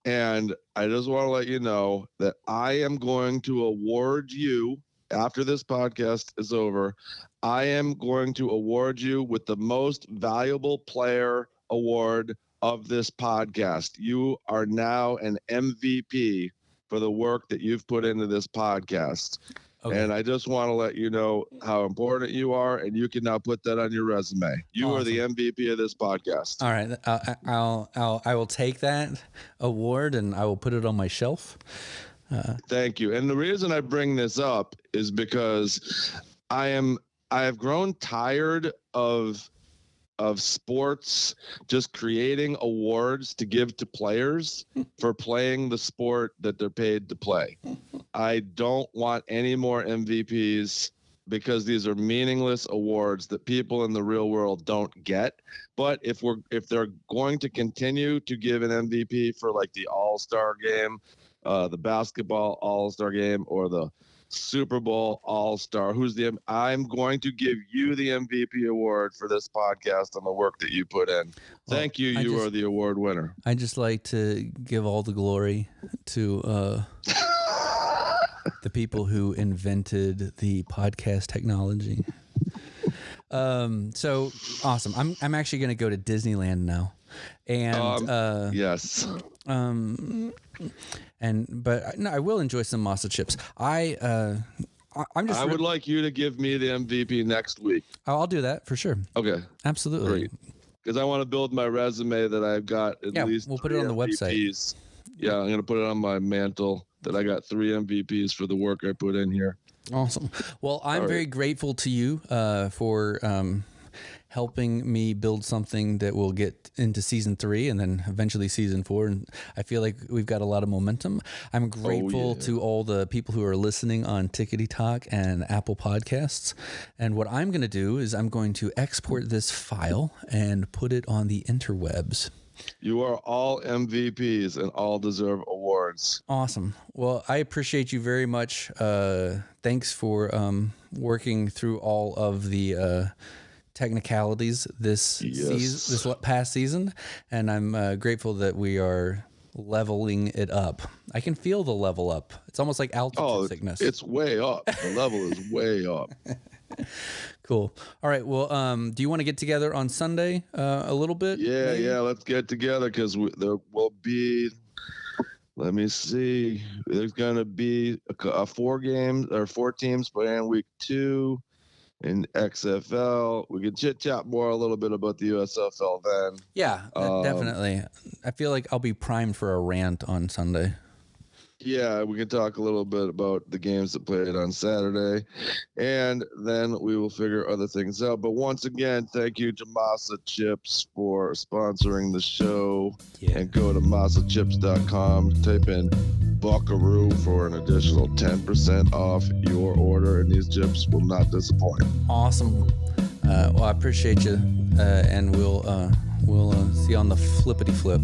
And I just want to let you know that I am going to award you, after this podcast is over, I am going to award you with the most valuable player award of this podcast. You are now an MVP for the work that you've put into this podcast. Okay. And I just want to let you know how important you are, and you can now put that on your resume. You Awesome. Are the MVP of this podcast. All right, I will take that award and I will put it on my shelf. Thank you. And the reason I bring this up is because I have grown tired of sports just creating awards to give to players for playing the sport that they're paid to play. I don't want any more MVPs, because these are meaningless awards that people in the real world don't get. But if they're going to continue to give an MVP for like the All-Star game, the basketball All-Star game, or the Super Bowl All-Star, I'm going to give you the MVP award for this podcast and the work that you put in. Thank you. You are the award winner. I just like to give all the glory to the people who invented the podcast technology. So awesome. I'm actually going to go to Disneyland now. And yes. But no, I will enjoy some masa chips. I would like you to give me the MVP next week. I'll do that for sure. Okay. Absolutely. Great. Because I want to build my resume that I've got at least. We'll put it on the website. Yeah, I'm going to put it on my mantle that I got 3 MVPs for the work I put in here. Awesome. Well, I'm very grateful to you for helping me build something that will get into season 3 and then eventually season 4. And I feel like we've got a lot of momentum. I'm grateful to all the people who are listening on Tickety Talk and Apple Podcasts. And what I'm going to do is I'm going to export this file and put it on the interwebs. You are all MVPs and all deserve awards. Awesome. Well, I appreciate you very much. Thanks for working through all of the technicalities this past season, and I'm grateful that we are leveling it up. I can feel the level up. It's almost like altitude sickness. It's way up. The level is way up. Cool. All right. Well, do you want to get together on Sunday a little bit? Yeah. Let's get together because there will be. Let me see. There's gonna be four teams playing week 2 in XFL. We can chit chat more a little bit about the USFL then. Yeah, definitely. I feel like I'll be primed for a rant on Sunday. Yeah, we can talk a little bit about the games that played on Saturday, and then we will figure other things out. But once again, thank you to Masa Chips for sponsoring the show. Yeah. And go to masachips.com, type in Buckaroo for an additional 10% off your order, and these chips will not disappoint. Awesome. Well, I appreciate you, and we'll see you on the flippity flip.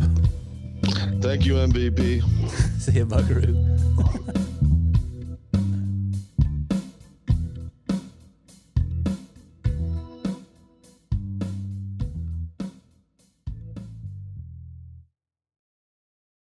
Thank you, MVP. See you, Buckaroo.